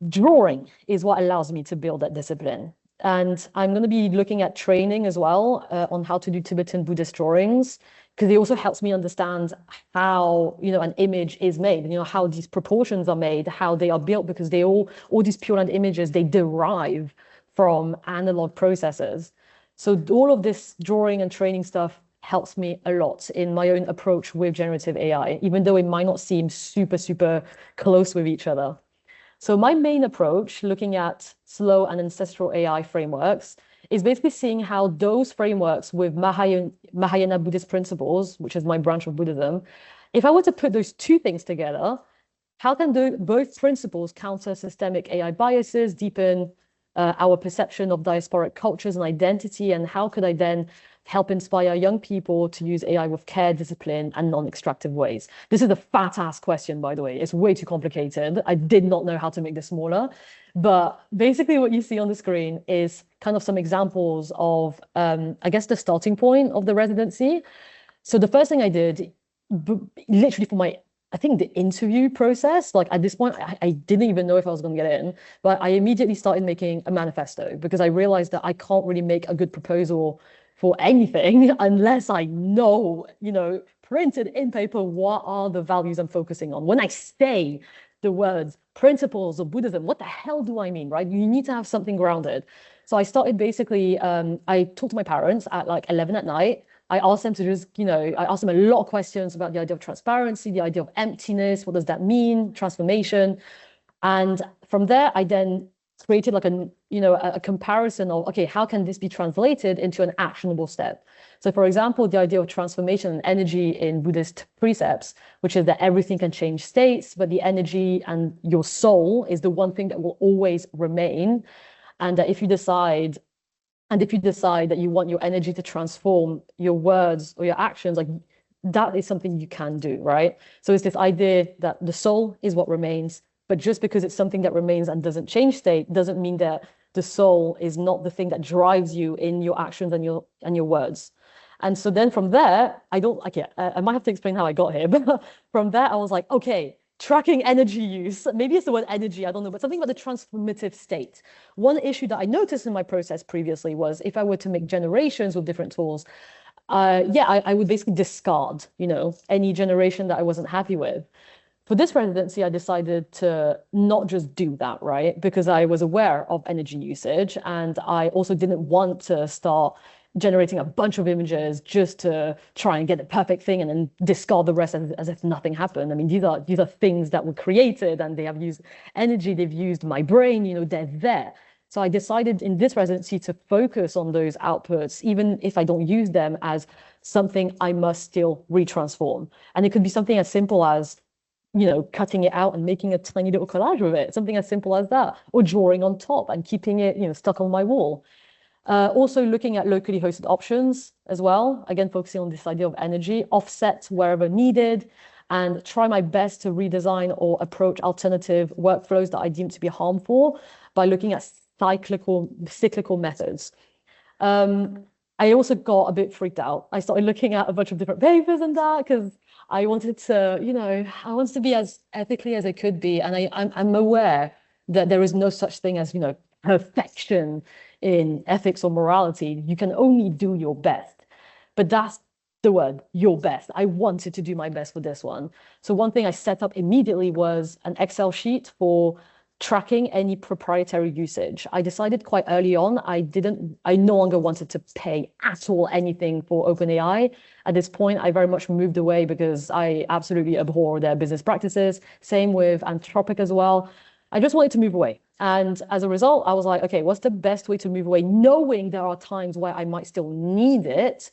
drawing is what allows me to build that discipline. And I'm going to be looking at training as well on how to do Tibetan Buddhist drawings, because it also helps me understand how, an image is made, how these proportions are made, how they are built, because all these Pure Land images, they derive from analog processes. So all of this drawing and training stuff helps me a lot in my own approach with generative AI, even though it might not seem super, super close with each other. So my main approach, looking at slow and ancestral AI frameworks, is basically seeing how those frameworks with Mahayana Buddhist principles, which is my branch of Buddhism, if I were to put those two things together, how can both principles counter systemic AI biases, deepen our perception of diasporic cultures and identity, and how could I then help inspire young people to use AI with care, discipline, and non-extractive ways? This is a fat-ass question, by the way. It's way too complicated. I did not know how to make this smaller. But basically what you see on the screen is kind of some examples of, I guess, the starting point of the residency. So the first thing I did, literally for I think the interview process, like at this point, I didn't even know if I was going to get in, but I immediately started making a manifesto because I realized that I can't really make a good proposal for anything unless I know, printed in paper, what are the values I'm focusing on. When I say the words principles of Buddhism, what the hell do I mean, right? You need to have something grounded. So I started basically, I talked to my parents at like 11 at night. I asked them to just, I asked them a lot of questions about the idea of transparency, the idea of emptiness, what does that mean, transformation. And from there, I then created like a comparison of, okay, how can this be translated into an actionable step? So for example, the idea of transformation and energy in Buddhist precepts, which is that everything can change states, but the energy and your soul is the one thing that will always remain. And that if you decide that you want your energy to transform your words or your actions, like that is something you can do, right? So it's this idea that the soul is what remains, but just because it's something that remains and doesn't change state doesn't mean that the soul is not the thing that drives you in your actions and your words. And so then from there, I might have to explain how I got here, but from there I was like, okay, tracking energy use. Maybe it's the word energy, I don't know, but something about the transformative state. One issue that I noticed in my process previously was if I were to make generations with different tools, I would basically discard, any generation that I wasn't happy with. For this residency, I decided to not just do that, right? Because I was aware of energy usage and I also didn't want to start generating a bunch of images just to try and get the perfect thing and then discard the rest as if nothing happened. I mean, these are things that were created and they have used energy, they've used my brain, they're there. So I decided in this residency to focus on those outputs, even if I don't use them, as something I must still retransform. And it could be something as simple as, cutting it out and making a tiny little collage with it, something as simple as that, or drawing on top and keeping it, stuck on my wall. Also looking at locally hosted options as well, again, focusing on this idea of energy, offset wherever needed, and try my best to redesign or approach alternative workflows that I deem to be harmful by looking at cyclical methods. I also got a bit freaked out. I started looking at a bunch of different papers and that because I wanted to be as ethically as I could be. And I'm aware that there is no such thing as, perfection in ethics or morality. You can only do your best. But that's the word, your best. I wanted to do my best for this one. So one thing I set up immediately was an Excel sheet for tracking any proprietary usage. I decided quite early on, I no longer wanted to pay at all anything for OpenAI. At this point, I very much moved away because I absolutely abhor their business practices. Same with Anthropic as well. I just wanted to move away. And as a result, I was like, okay, what's the best way to move away? Knowing there are times where I might still need it,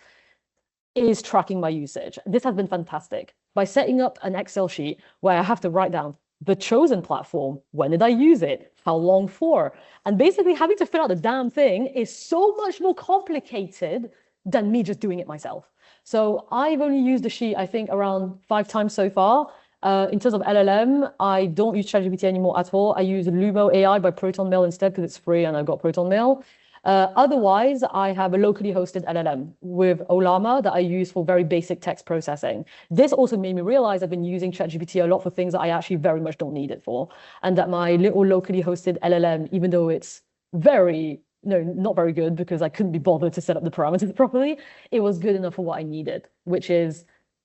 is tracking my usage. This has been fantastic. By setting up an Excel sheet where I have to write down the chosen platform, when did I use it, how long for, and basically having to fill out the damn thing is so much more complicated than me just doing it myself. So I've only used the sheet, I think, around 5 times so far. In terms of LLM, I don't use ChatGPT anymore at all. I use Lumo AI by Proton Mail instead because it's free and I've got Proton Mail. Otherwise, I have a locally hosted LLM with Olama that I use for very basic text processing. This also made me realize I've been using ChatGPT a lot for things that I actually very much don't need it for. And that my little locally hosted LLM, even though it's not very good because I couldn't be bothered to set up the parameters properly, it was good enough for what I needed, which is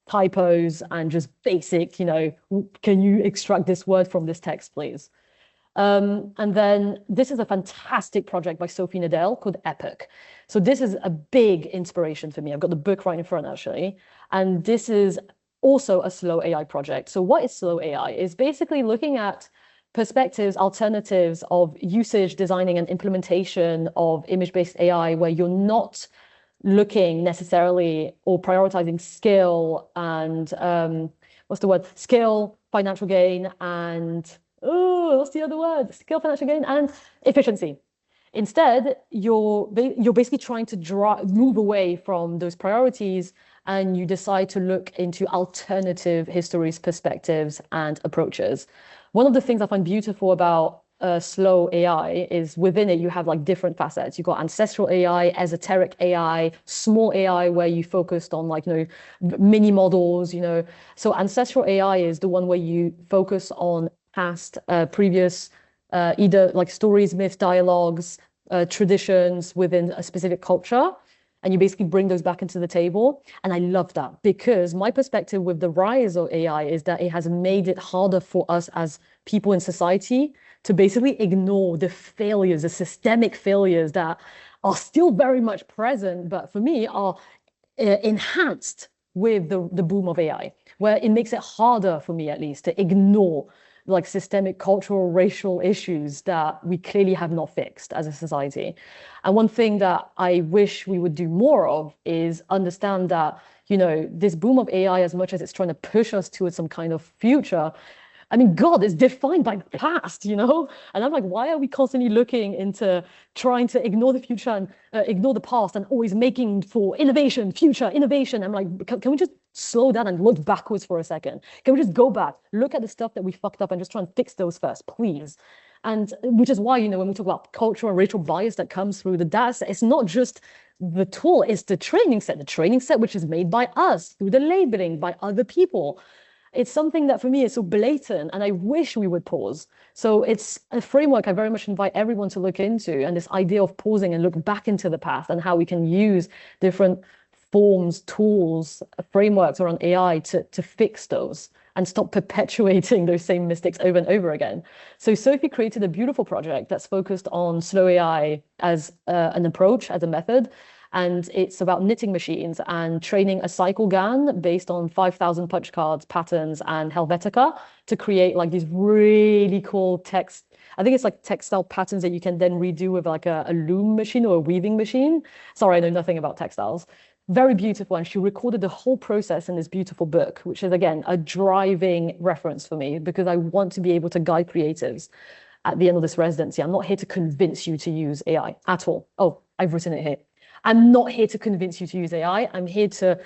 typos and just basic, can you extract this word from this text, please? And then this is a fantastic project by Sophie Nadell called Epic. So this is a big inspiration for me. I've got the book right in front, actually. And this is also a slow AI project. So what is slow AI? It's basically looking at perspectives, alternatives of usage, designing, and implementation of image-based AI where you're not looking necessarily or prioritizing skill and skill, financial gain, and what's the other word? Skill, financial gain, and efficiency. Instead, you're basically trying to move away from those priorities, and you decide to look into alternative histories, perspectives, and approaches. One of the things I find beautiful about slow AI is within it, you have like different facets. You've got ancestral AI, esoteric AI, small AI, where you focused on like, mini models, So ancestral AI is the one where you focus on past, previous, either like stories, myths, dialogues, traditions within a specific culture. And you basically bring those back into the table. And I love that because my perspective with the rise of AI is that it has made it harder for us as people in society to basically ignore the failures, the systemic failures that are still very much present, but for me are enhanced with the boom of AI, where it makes it harder for me, at least, to ignore like systemic cultural, racial issues that we clearly have not fixed as a society. And one thing that I wish we would do more of is understand that, this boom of AI, as much as it's trying to push us towards some kind of future, I mean, God is defined by the past, And I'm like, why are we constantly looking into trying to ignore the future and ignore the past and always making for innovation, future innovation? I'm like, can we just slow down and look backwards for a second? Can we just go back, look at the stuff that we fucked up and just try and fix those first, please? And which is why, when we talk about cultural and racial bias that comes through the data set, it's not just the tool, it's the training set, which is made by us through the labeling by other people. It's something that for me is so blatant, and I wish we would pause. So it's a framework I very much invite everyone to look into, and this idea of pausing and look back into the past and how we can use different forms, tools, frameworks around AI to fix those and stop perpetuating those same mistakes over and over again. So Sophie created a beautiful project that's focused on slow AI as an approach, as a method. And it's about knitting machines and training a cycle GAN based on 5,000 punch cards, patterns, and Helvetica to create like these really cool text. I think it's like textile patterns that you can then redo with like a loom machine or a weaving machine. Sorry, I know nothing about textiles. Very beautiful. And she recorded the whole process in this beautiful book, which is, again, a driving reference for me because I want to be able to guide creatives at the end of this residency. I'm not here to convince you to use AI at all. Oh, I've written it here. I'm not here to convince you to use AI. I'm here to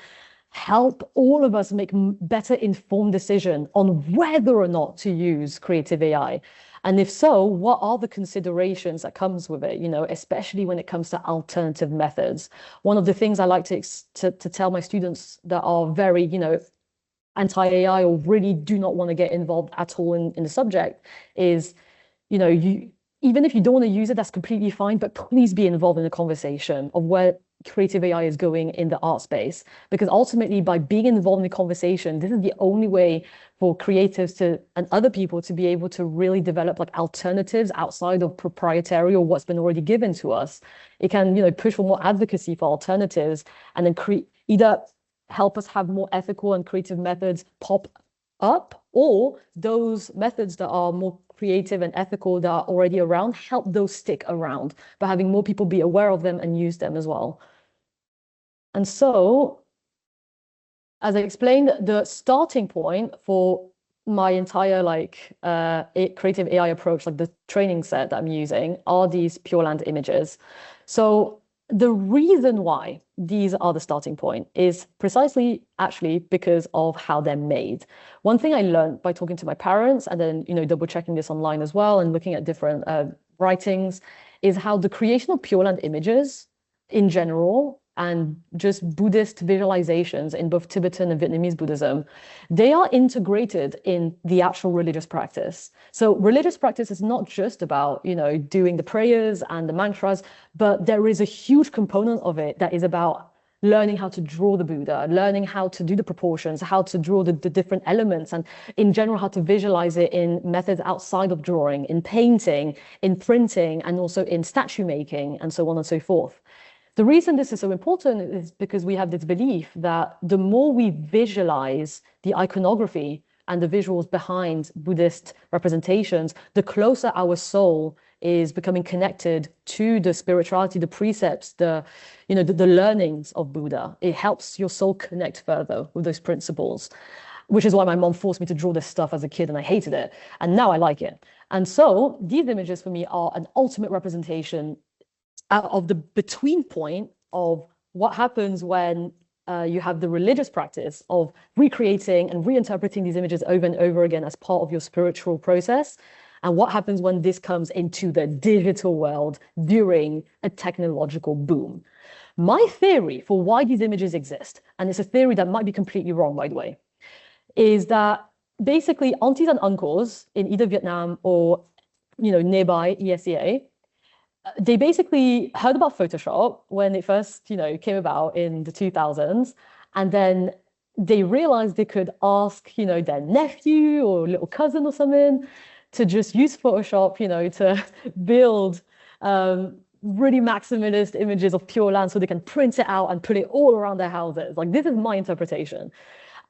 help all of us make better informed decision on whether or not to use creative AI. And if so, what are the considerations that comes with it, especially when it comes to alternative methods? One of the things I like to tell my students that are very, anti-AI or really do not want to get involved at all in the subject is, even if you don't want to use it, that's completely fine, but please be involved in the conversation of where creative AI is going in the art space. Because ultimately, by being involved in the conversation, this is the only way for creatives and other people to be able to really develop like alternatives outside of proprietary or what's been already given to us. It can, push for more advocacy for alternatives and then either help us have more ethical and creative methods pop up, or those methods that are more creative and ethical that are already around, help those stick around by having more people be aware of them and use them as well. And so, as I explained, the starting point for my entire creative AI approach, like the training set that I'm using, are these Pure Land images. So the reason why these are the starting point is precisely actually because of how they're made. One thing I learned by talking to my parents and then, double checking this online as well and looking at different writings is how the creation of Pure Land images in general and just Buddhist visualizations in both Tibetan and Vietnamese Buddhism, they are integrated in the actual religious practice. So religious practice is not just about, doing the prayers and the mantras, but there is a huge component of it that is about learning how to draw the Buddha, learning how to do the proportions, how to draw the different elements, and in general, how to visualize it in methods outside of drawing, in painting, in printing, and also in statue making, and so on and so forth. The reason this is so important is because we have this belief that the more we visualize the iconography and the visuals behind Buddhist representations, the closer our soul is becoming connected to the spirituality, the precepts, the learnings of Buddha. It helps your soul connect further with those principles, which is why my mom forced me to draw this stuff as a kid and I hated it. And now I like it. And so these images for me are an ultimate representation of the between point of what happens when you have the religious practice of recreating and reinterpreting these images over and over again as part of your spiritual process, and what happens when this comes into the digital world during a technological boom. My theory for why these images exist, and it's a theory that might be completely wrong, by the way, is that basically aunties and uncles in either Vietnam or nearby ESEA, they basically heard about Photoshop when it first, came about in the 2000s, and then they realized they could ask, their nephew or little cousin or something to just use Photoshop, to build really maximalist images of Pure Land so they can print it out and put it all around their houses. Like, this is my interpretation.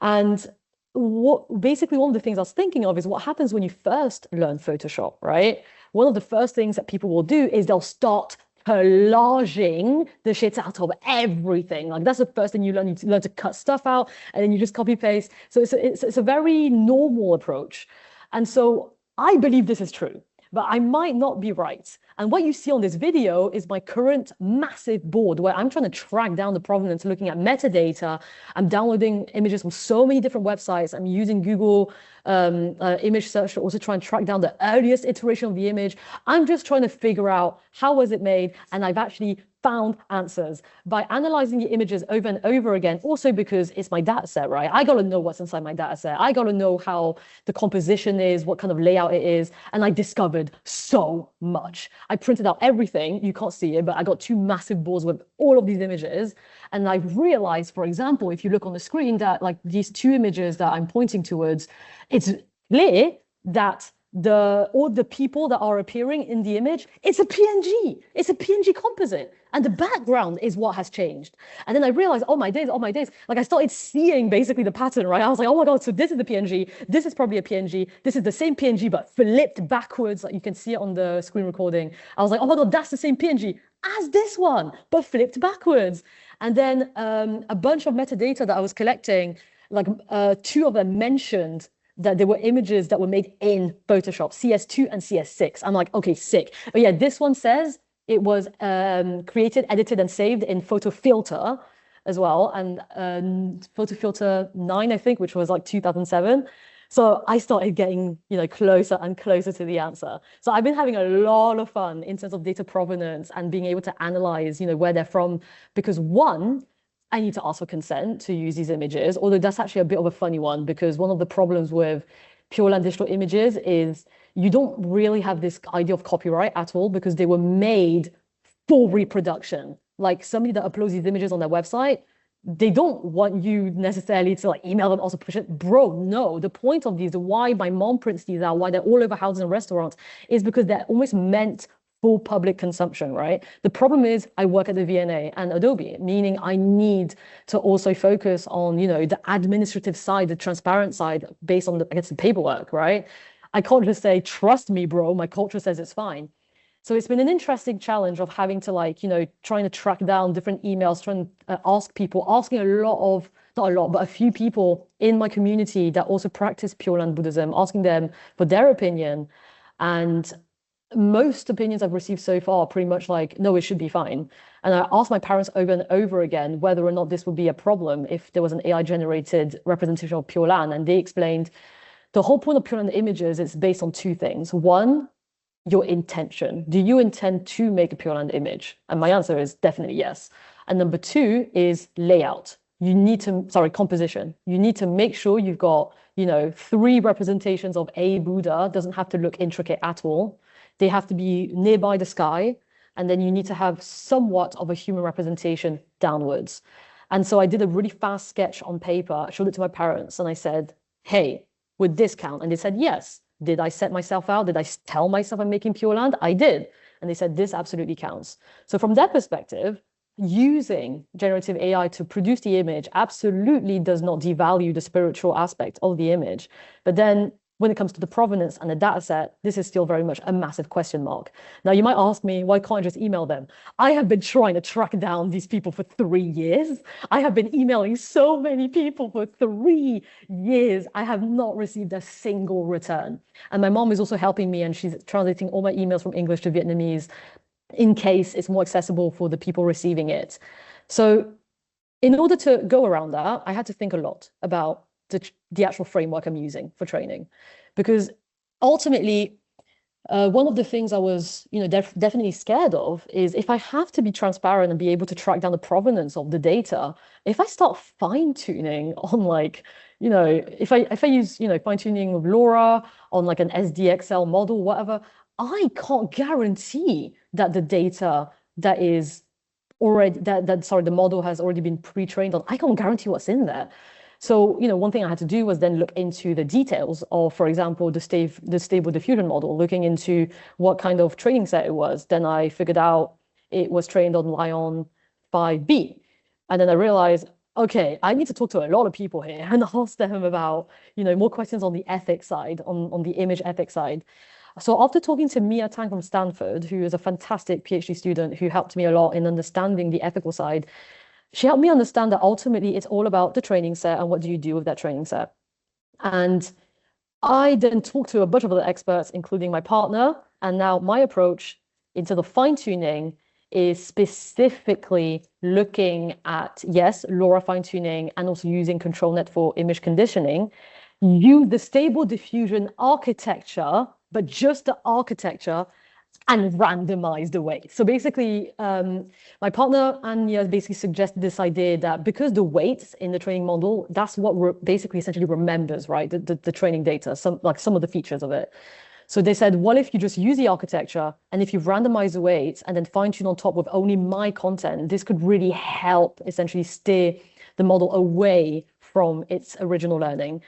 And basically one of the things I was thinking of is what happens when you first learn Photoshop, right? One of the first things that people will do is they'll start collaging the shit out of everything. Like, that's the first thing you learn. You learn to cut stuff out and then you just copy paste. So it's a very normal approach. And so I believe this is true, but I might not be right. And what you see on this video is my current massive board where I'm trying to track down the provenance, looking at metadata. I'm downloading images from so many different websites. I'm using Google image search to also try and track down the earliest iteration of the image. I'm just trying to figure out how was it made, and I've actually found answers by analyzing the images over and over again, also because it's my data set, right? I got to know what's inside my data set. I got to know how the composition is, what kind of layout it is. And I discovered so much. I printed out everything. You can't see it, but I got two massive boards with all of these images. And I realized, for example, if you look on the screen, that like these two images that I'm pointing towards, it's clear that all the people that are appearing in the image, it's a PNG. It's a PNG composite. And the background is what has changed. And then I realized, oh my days. Like, I started seeing basically the pattern, right? I was like, oh my God, so this is the PNG. This is probably a PNG. This is the same PNG, but flipped backwards. Like, you can see it on the screen recording. I was like, oh my God, that's the same PNG as this one, but flipped backwards. And then a bunch of metadata that I was collecting, like two of them mentioned that there were images that were made in Photoshop, CS2 and CS6. I'm like, okay, sick. But yeah, this one says it was created, edited, and saved in Photo Filter as well, and Photo Filter 9, I think, which was like 2007. So I started getting, closer and closer to the answer. So I've been having a lot of fun in terms of data provenance and being able to analyze, where they're from, because one, I need to ask for consent to use these images, although that's actually a bit of a funny one, because one of the problems with Pure Land digital images is you don't really have this idea of copyright at all, because they were made for reproduction. Like, somebody that uploads these images on their website, they don't want you necessarily to like email them, also push it. Bro, no. The point of these, why my mom prints these out, why they're all over houses and restaurants, is because they're almost meant for public consumption, right? The problem is I work at the V&A and Adobe, meaning I need to also focus on, the administrative side, the transparent side, based on the paperwork, right? I can't just say, trust me, bro, my culture says it's fine. So it's been an interesting challenge of having to trying to track down different emails, trying to asking a few people in my community that also practice Pure Land Buddhism, asking them for their opinion. And most opinions I've received so far are pretty much like, no, it should be fine. And I asked my parents over and over again whether or not this would be a problem if there was an AI-generated representation of Pure Land. And they explained the whole point of Pure Land images is based on two things. One, your intention. Do you intend to make a Pure Land image? And my answer is definitely yes. And number two is layout. You need to, sorry, composition. You need to make sure you've got, 3 representations of a Buddha. Doesn't have to look intricate at all. They have to be nearby the sky. And then you need to have somewhat of a human representation downwards. And so I did a really fast sketch on paper, showed it to my parents, and I said, hey, would this count? And they said, yes. Did I set myself out? Did I tell myself I'm making Pure Land? I did. And they said, this absolutely counts. So from that perspective, using generative AI to produce the image absolutely does not devalue the spiritual aspect of the image. But then when it comes to the provenance and the data set, this is still very much a massive question mark. Now, you might ask me, why can't I just email them? I have been trying to track down these people for 3 years. I have been emailing so many people for 3 years. I have not received a single return. And my mom is also helping me, and she's translating all my emails from English to Vietnamese in case it's more accessible for the people receiving it. So in order to go around that, I had to think a lot about the actual framework I'm using for training, because ultimately, one of the things I was, definitely scared of is if I have to be transparent and be able to track down the provenance of the data, if I start fine-tuning on if I use, fine-tuning with LoRa on like an SDXL model, whatever, I can't guarantee that the data that is already, the model has already been pre-trained on, I can't guarantee what's in there. So, one thing I had to do was then look into the details of, for example, the stable diffusion model, looking into what kind of training set it was. Then I figured out it was trained on Lion 5B. And then I realized, okay, I need to talk to a lot of people here and ask them about, more questions on the ethics side, on the image ethics side. So after talking to Maria Than from Stanford, who is a fantastic PhD student who helped me a lot in understanding the ethical side, she helped me understand that ultimately it's all about the training set and what do you do with that training set. And I then talked to a bunch of other experts, including my partner, and now my approach into the fine-tuning is specifically looking at, yes, LoRa fine-tuning and also using ControlNet for image conditioning. Use the stable diffusion architecture, but just the architecture, and randomize the weight. So basically, my partner Anya basically suggested this idea that because the weights in the training model, that's what basically essentially remembers, right? The training data, some of the features of it. So they said, what if you just use the architecture, and if you randomize the weights and then fine tune on top with only my content, this could really help essentially steer the model away from its original learning.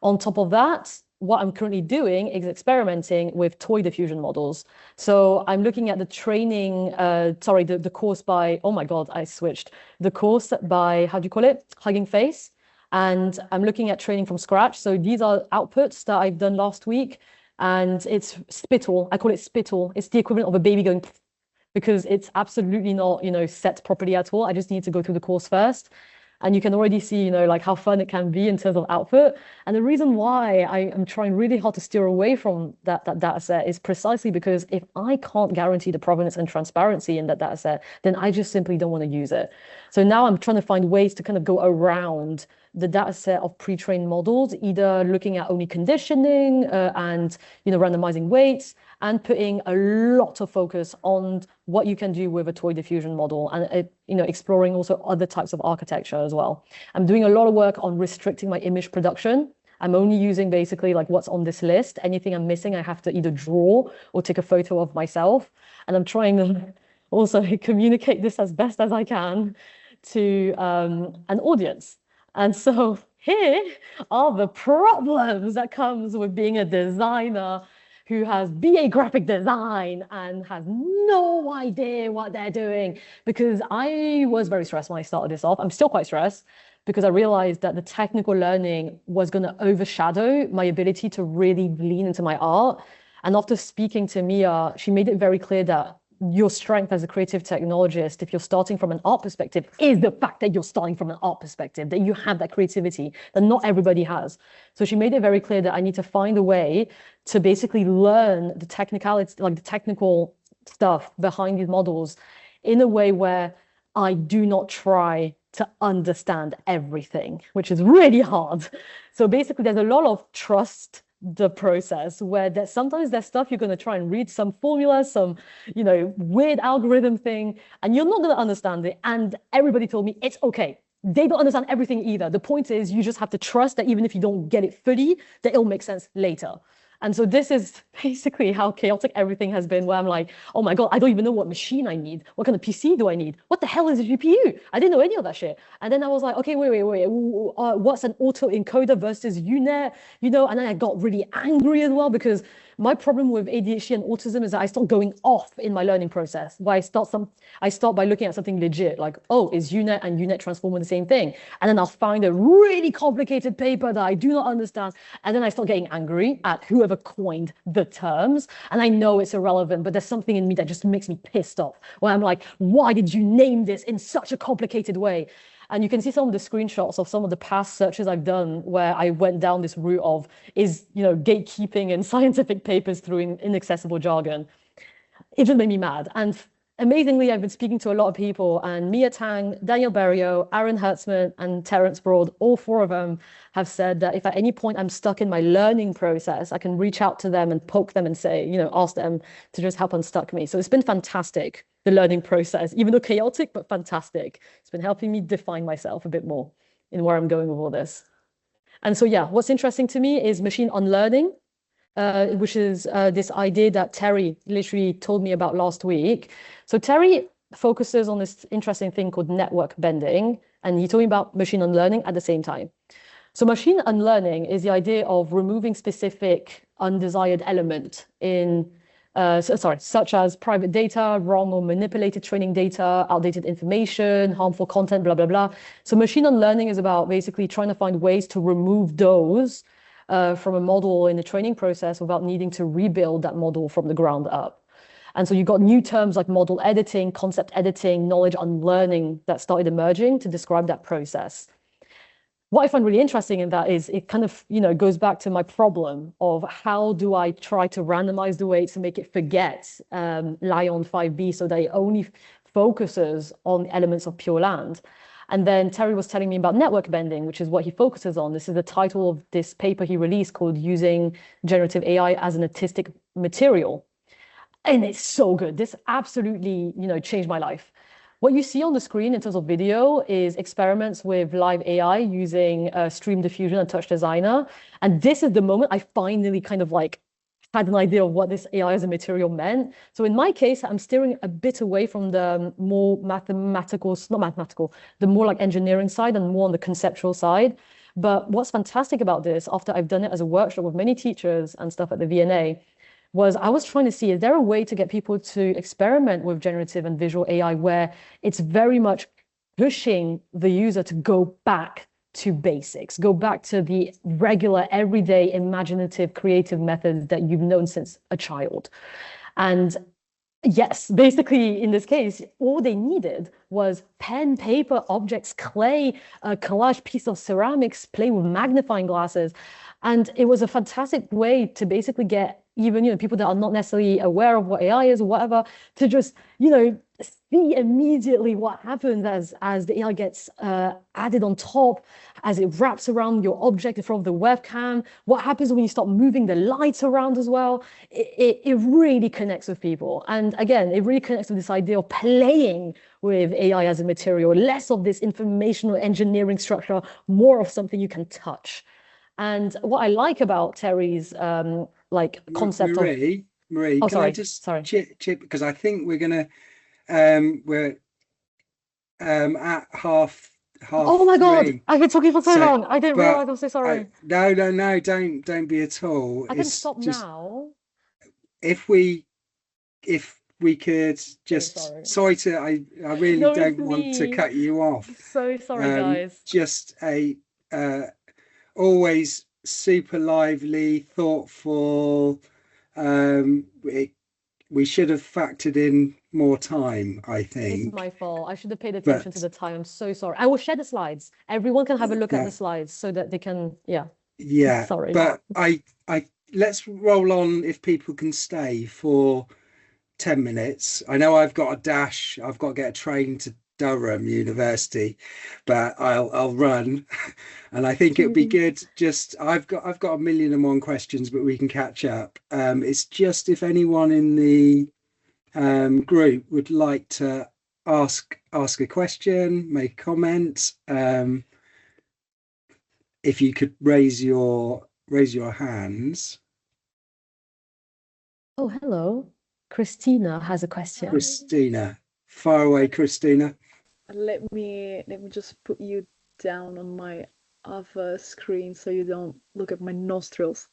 On top of that, what I'm currently doing is experimenting with toy diffusion models. So I'm looking at the training, the course by, oh my God, I switched. The course by, how do you call it? Hugging Face. And I'm looking at training from scratch. So these are outputs that I've done last week. And it's spittle. I call it spittle. It's the equivalent of a baby going, because it's absolutely not, set properly at all. I just need to go through the course first. And you can already see, how fun it can be in terms of output. And the reason why I am trying really hard to steer away from that data set is precisely because if I can't guarantee the provenance and transparency in that data set, then I just simply don't want to use it. So now I'm trying to find ways to kind of go around the data set of pre-trained models, either looking at only conditioning and randomizing weights, and putting a lot of focus on what you can do with a toy diffusion model, and exploring also other types of architecture as well. I'm doing a lot of work on restricting my image production. I'm only using basically like what's on this list. Anything I'm missing, I have to either draw or take a photo of myself. And I'm trying to also communicate this as best as I can to an audience. And so here are the problems that comes with being a designer who has BA graphic design and has no idea what they're doing. Because I was very stressed when I started this off. I'm still quite stressed because I realized that the technical learning was going to overshadow my ability to really lean into my art. And after speaking to Mia, she made it very clear that your strength as a creative technologist, if you're starting from an art perspective, is the fact that you're starting from an art perspective, that you have that creativity that not everybody has. So she made it very clear that I need to find a way to basically learn the technicality, like the technical stuff behind these models in a way where I do not try to understand everything, which is really hard. So basically, there's a lot of trust the process where sometimes there's stuff you're going to try and read some formula, some, weird algorithm thing, and you're not going to understand it. And everybody told me it's okay. They don't understand everything either. The point is you just have to trust that even if you don't get it fully, that it'll make sense later. And so this is basically how chaotic everything has been, where I'm like, oh my God, I don't even know what machine I need. What kind of PC do I need? What the hell is a GPU? I didn't know any of that shit. And then I was like, okay, wait. What's an autoencoder versus UNet? And then I got really angry as well, because my problem with ADHD and autism is that I start going off in my learning process, where I start by looking at something legit, like, oh, is UNet and UNet transformer the same thing? And then I'll find a really complicated paper that I do not understand. And then I start getting angry at whoever coined the terms. And I know it's irrelevant, but there's something in me that just makes me pissed off, where I'm like, why did you name this in such a complicated way? And you can see some of the screenshots of some of the past searches I've done where I went down this route of gatekeeping and scientific papers through inaccessible jargon. It just made me mad. And amazingly, I've been speaking to a lot of people, and Maria Than, Daniel Berrio, Aaron Hertzman, and Terence Broad, all four of them have said that if at any point I'm stuck in my learning process, I can reach out to them and poke them and say, ask them to just help unstuck me. So it's been fantastic, the learning process, even though chaotic, but fantastic. It's been helping me define myself a bit more in where I'm going with all this. And so, yeah, what's interesting to me is machine unlearning, which is this idea that Terry literally told me about last week. So Terry focuses on this interesting thing called network bending, and he told me about machine unlearning at the same time. So machine unlearning is the idea of removing specific undesired element in, such as private data, wrong or manipulated training data, outdated information, harmful content, blah, blah, blah. So machine unlearning is about basically trying to find ways to remove those from a model in the training process without needing to rebuild that model from the ground up. And so you've got new terms like model editing, concept editing, knowledge unlearning that started emerging to describe that process. What I find really interesting in that is it kind of, goes back to my problem of how do I try to randomize the weights to make it forget Lion 5B so that it only focuses on elements of Pure Land. And then Terry was telling me about network bending, which is what he focuses on. This is the title of this paper he released called Using Generative AI as an Artistic Material. And it's so good. This absolutely, changed my life. What you see on the screen in terms of video is experiments with live AI using Stream Diffusion and Touch Designer. And this is the moment I finally kind of had an idea of what this AI as a material meant. So in my case, I'm steering a bit away from the more the more like engineering side and more on the conceptual side. But what's fantastic about this, after I've done it as a workshop with many teachers and stuff at the V&A, was I was trying to see, is there a way to get people to experiment with generative and visual AI where it's very much pushing the user to go back to basics, go back to the regular, everyday, imaginative, creative methods that you've known since a child. And yes, basically, in this case, all they needed was pen, paper, objects, clay, a collage piece of ceramics, play with magnifying glasses. And it was a fantastic way to basically get even, people that are not necessarily aware of what AI is or whatever, to just, see immediately what happens as the AI gets added on top, as it wraps around your object in front of the webcam, what happens when you start moving the lights around as well. It really connects with people. And again, it really connects with this idea of playing with AI as a material, less of this informational engineering structure, more of something you can touch. And what I like about Terry's concept Marie, oh, can sorry, I just sorry. chip because I think we're gonna we're at half oh my God, three. I've been talking for so long. I didn't realize. I'm so sorry. No, don't be at all. I can stop now. If we could just I really don't want to cut you off. So sorry, guys. Just a always super lively, thoughtful. We should have factored in more time, I think. It's my fault. I should have paid attention to the time. I'm so sorry. I will share the slides. Everyone can have a look at the slides so that they can, yeah. Sorry. But I let's roll on if people can stay for 10 minutes. I know I've got a dash. I've got to get a train Durham University, but I'll run, and I think it'd be good. Just I've got a million and one questions, but we can catch up. It's just if anyone in the group would like to ask a question, make a comment. If you could raise your hands. Oh, hello. Christina has a question. Christina, far away, Christina. Let me just put you down on my other screen so you don't look at my nostrils.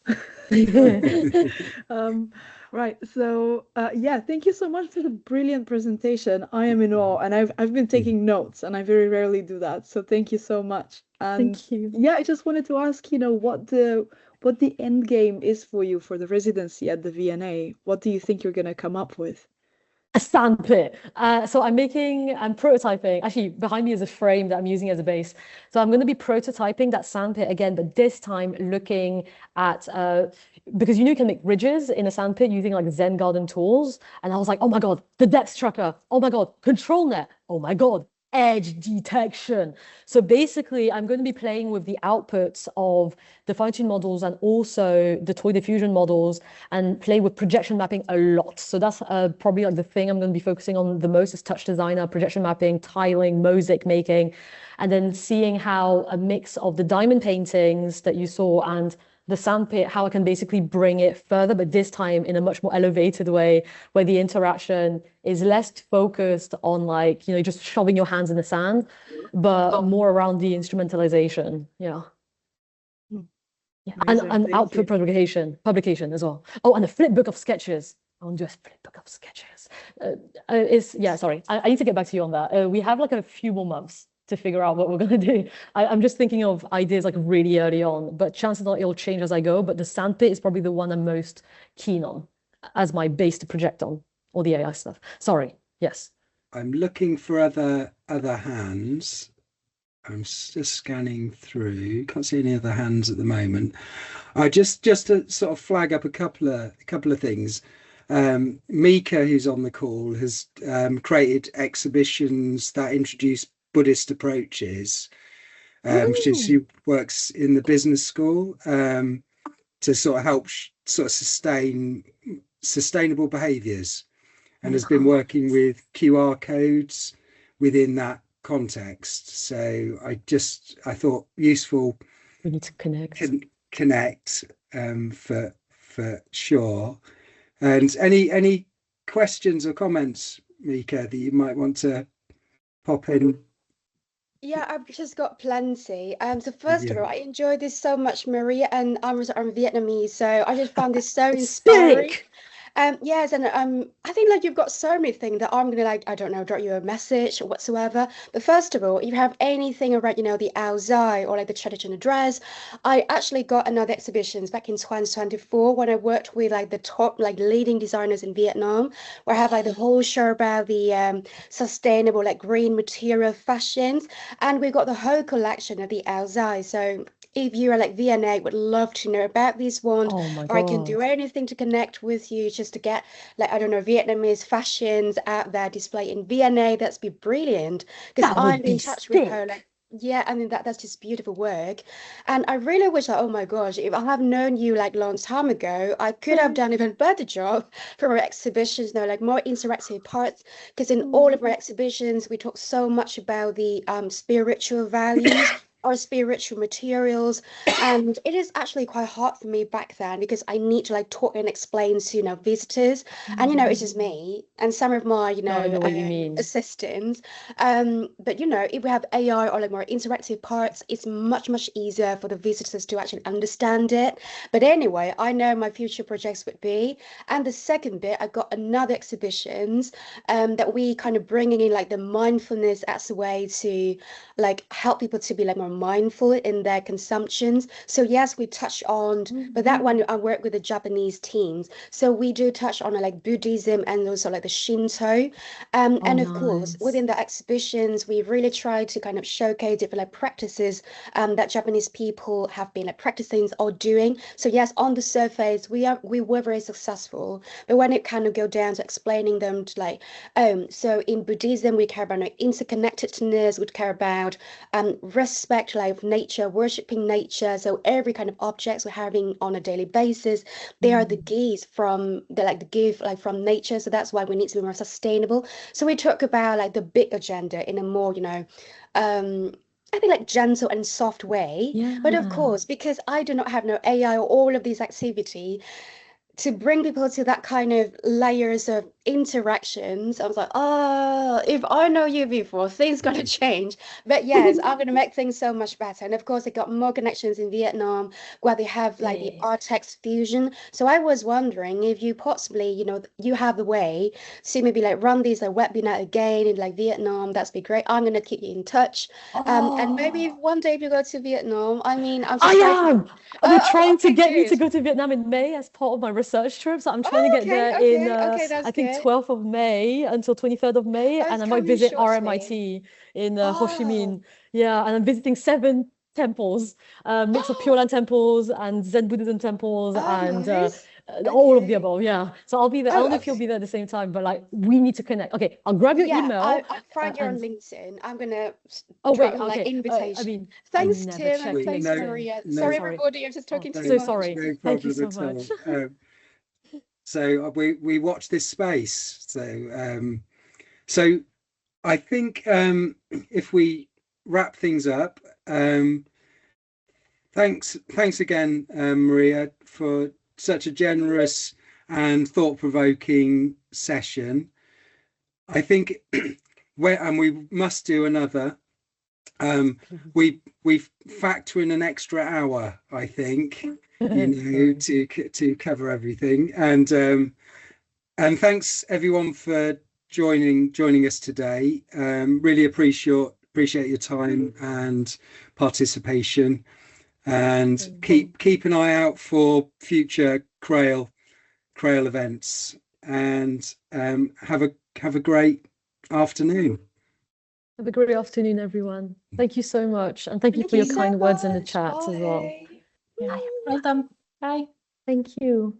Right. So yeah, thank you so much for the brilliant presentation. I am in awe, and I've been taking notes, and I very rarely do that. So thank you so much. And Thank you. yeah, I just wanted to ask, what the end game is for you for the residency at the V&A. What do you think you're gonna come up with? A sandpit. So I'm prototyping. Actually, behind me is a frame that I'm using as a base. So I'm going to be prototyping that sandpit again, but this time looking at, because you can make ridges in a sandpit using like Zen Garden tools. And I was like, oh my God, the depth tracker. Oh my God, control net. Oh my God, edge detection. So basically, I'm going to be playing with the outputs of the fine-tune models and also the toy diffusion models and play with projection mapping a lot. So that's probably like the thing I'm going to be focusing on the most is touch designer, projection mapping, tiling, mosaic making, and then seeing how a mix of the diamond paintings that you saw and the sandpit, how I can basically bring it further, but this time in a much more elevated way, where the interaction is less focused on like, just shoving your hands in the sand, but more around the instrumentalization. Yeah. Yeah. And output publication as well. Oh, and a flip book of sketches. I want to do a flip book of sketches. Sorry. I need to get back to you on that. We have like a few more months to figure out what we're going to do. I'm just thinking of ideas like really early on, but chances are it'll change as I go. But the sandpit is probably the one I'm most keen on as my base to project on, all the AI stuff. Sorry. Yes. I'm looking for other hands. I'm just scanning through. Can't see any other hands at the moment. I just to sort of flag up a couple of things. Mika, who's on the call, has created exhibitions that introduce Buddhist approaches. She works in the business school to sort of help sort of sustainable behaviours, and has been working with QR codes within that context. So I thought useful. We need to connect. Connect for sure. And any questions or comments, Mika, that you might want to pop in? Yeah, I've just got plenty. So first of all, I enjoyed this so much, Maria, and I'm Vietnamese, so I just found this so inspiring. Yes, and I think like you've got so many things that I'm gonna like, I don't know, drop you a message or whatsoever. But first of all, if you have anything around, the Ao Dai or like the traditional dress, I actually got another exhibitions back in 2024 when I worked with like the top like leading designers in Vietnam, where I have like the whole show about the sustainable like green material fashions, and we've got the whole collection of the Ao Dai. So if you are like V&A, would love to know about this one, or I can do anything to connect with you just to get like, I don't know, Vietnamese fashions out there displayed in V&A. That's be brilliant, because I'm in touch with her. Like, yeah, I mean that's just beautiful work, and I really wish that, oh my gosh, if I have known you like long time ago, I could have done even better job for our exhibitions, like more interactive parts, because in all of our exhibitions we talk so much about the spiritual values or spiritual materials, and it is actually quite hard for me back then because I need to like talk and explain to visitors, and it's just me and some of my I know what you mean. assistants, but if we have AI or like more interactive parts, it's much easier for the visitors to actually understand it. But anyway, I know my future projects would be, and the second bit, I got another exhibitions that we kind of bringing in like the mindfulness as a way to like help people to be like more mindful in their consumptions. So yes, we touch on, but that one I work with the Japanese teams. So we do touch on like Buddhism and also like the Shinto. And of course, nice. within the exhibitions, we really try to kind of showcase different like practices that Japanese people have been like practicing or doing. So yes, on the surface, we were very successful, but when it kind of go down to explaining them to like, so in Buddhism, we care about like, interconnectedness, we care about respect, like nature, worshipping nature. So every kind of objects we're having on a daily basis, they are the gifts from the gift like from nature. So that's why we need to be more sustainable. So we talk about like the big agenda in a more, I think like gentle and soft way. Yeah. But of course, because I do not have no AI or all of these activity, to bring people to that kind of layers of interactions, I was like, oh, if I know you before, things gonna change. But yes, I'm gonna make things so much better. And of course, I got more connections in Vietnam where they have like the art text fusion. So I was wondering if you possibly, you have the way to maybe like run these like webinar again in like Vietnam. That's be great. I'm gonna keep you in touch. And maybe one day if you go to Vietnam, I mean, I'm just am. They're trying to okay, get me to good. go to Vietnam in May as part of my research trip. So I'm trying to get there in, Okay, that's I think, good. 12th of May until 23rd of May. That's And I might coming visit shortly. RMIT in Ho Chi Oh, Minh. Yeah, and I'm visiting 7 temples, mix of Pure Land temples and Zen Buddhism temples and nice. all of the Okay. above. Yeah. So I'll be there. I don't know if you'll be there at the same time, but like we need to connect. Okay, I'll grab your Yeah, email. I'll find you on And LinkedIn. I'm gonna oh wait, drop like okay. I invitation. mean, I Thanks, never Tim, and checked thanks, No, LinkedIn. Maria. no, So Sorry, sorry. everybody, I'm just Oh, talking too so much. sorry. no Thank you problem so at much. all. So we watch this space. So I think if we wrap things up, thanks again, Maria, for such a generous and thought-provoking session. I think we must do another. We factor in an extra hour, I think, to cover everything. And thanks everyone for joining us today. Really appreciate your time and participation. And keep an eye out for future CRAIL events. And have a great afternoon. Have a great afternoon, everyone. Thank you so much. And thank you Thank for you your so kind words in the much. chat as well. Bye. Yeah. Welcome. Bye. Thank you.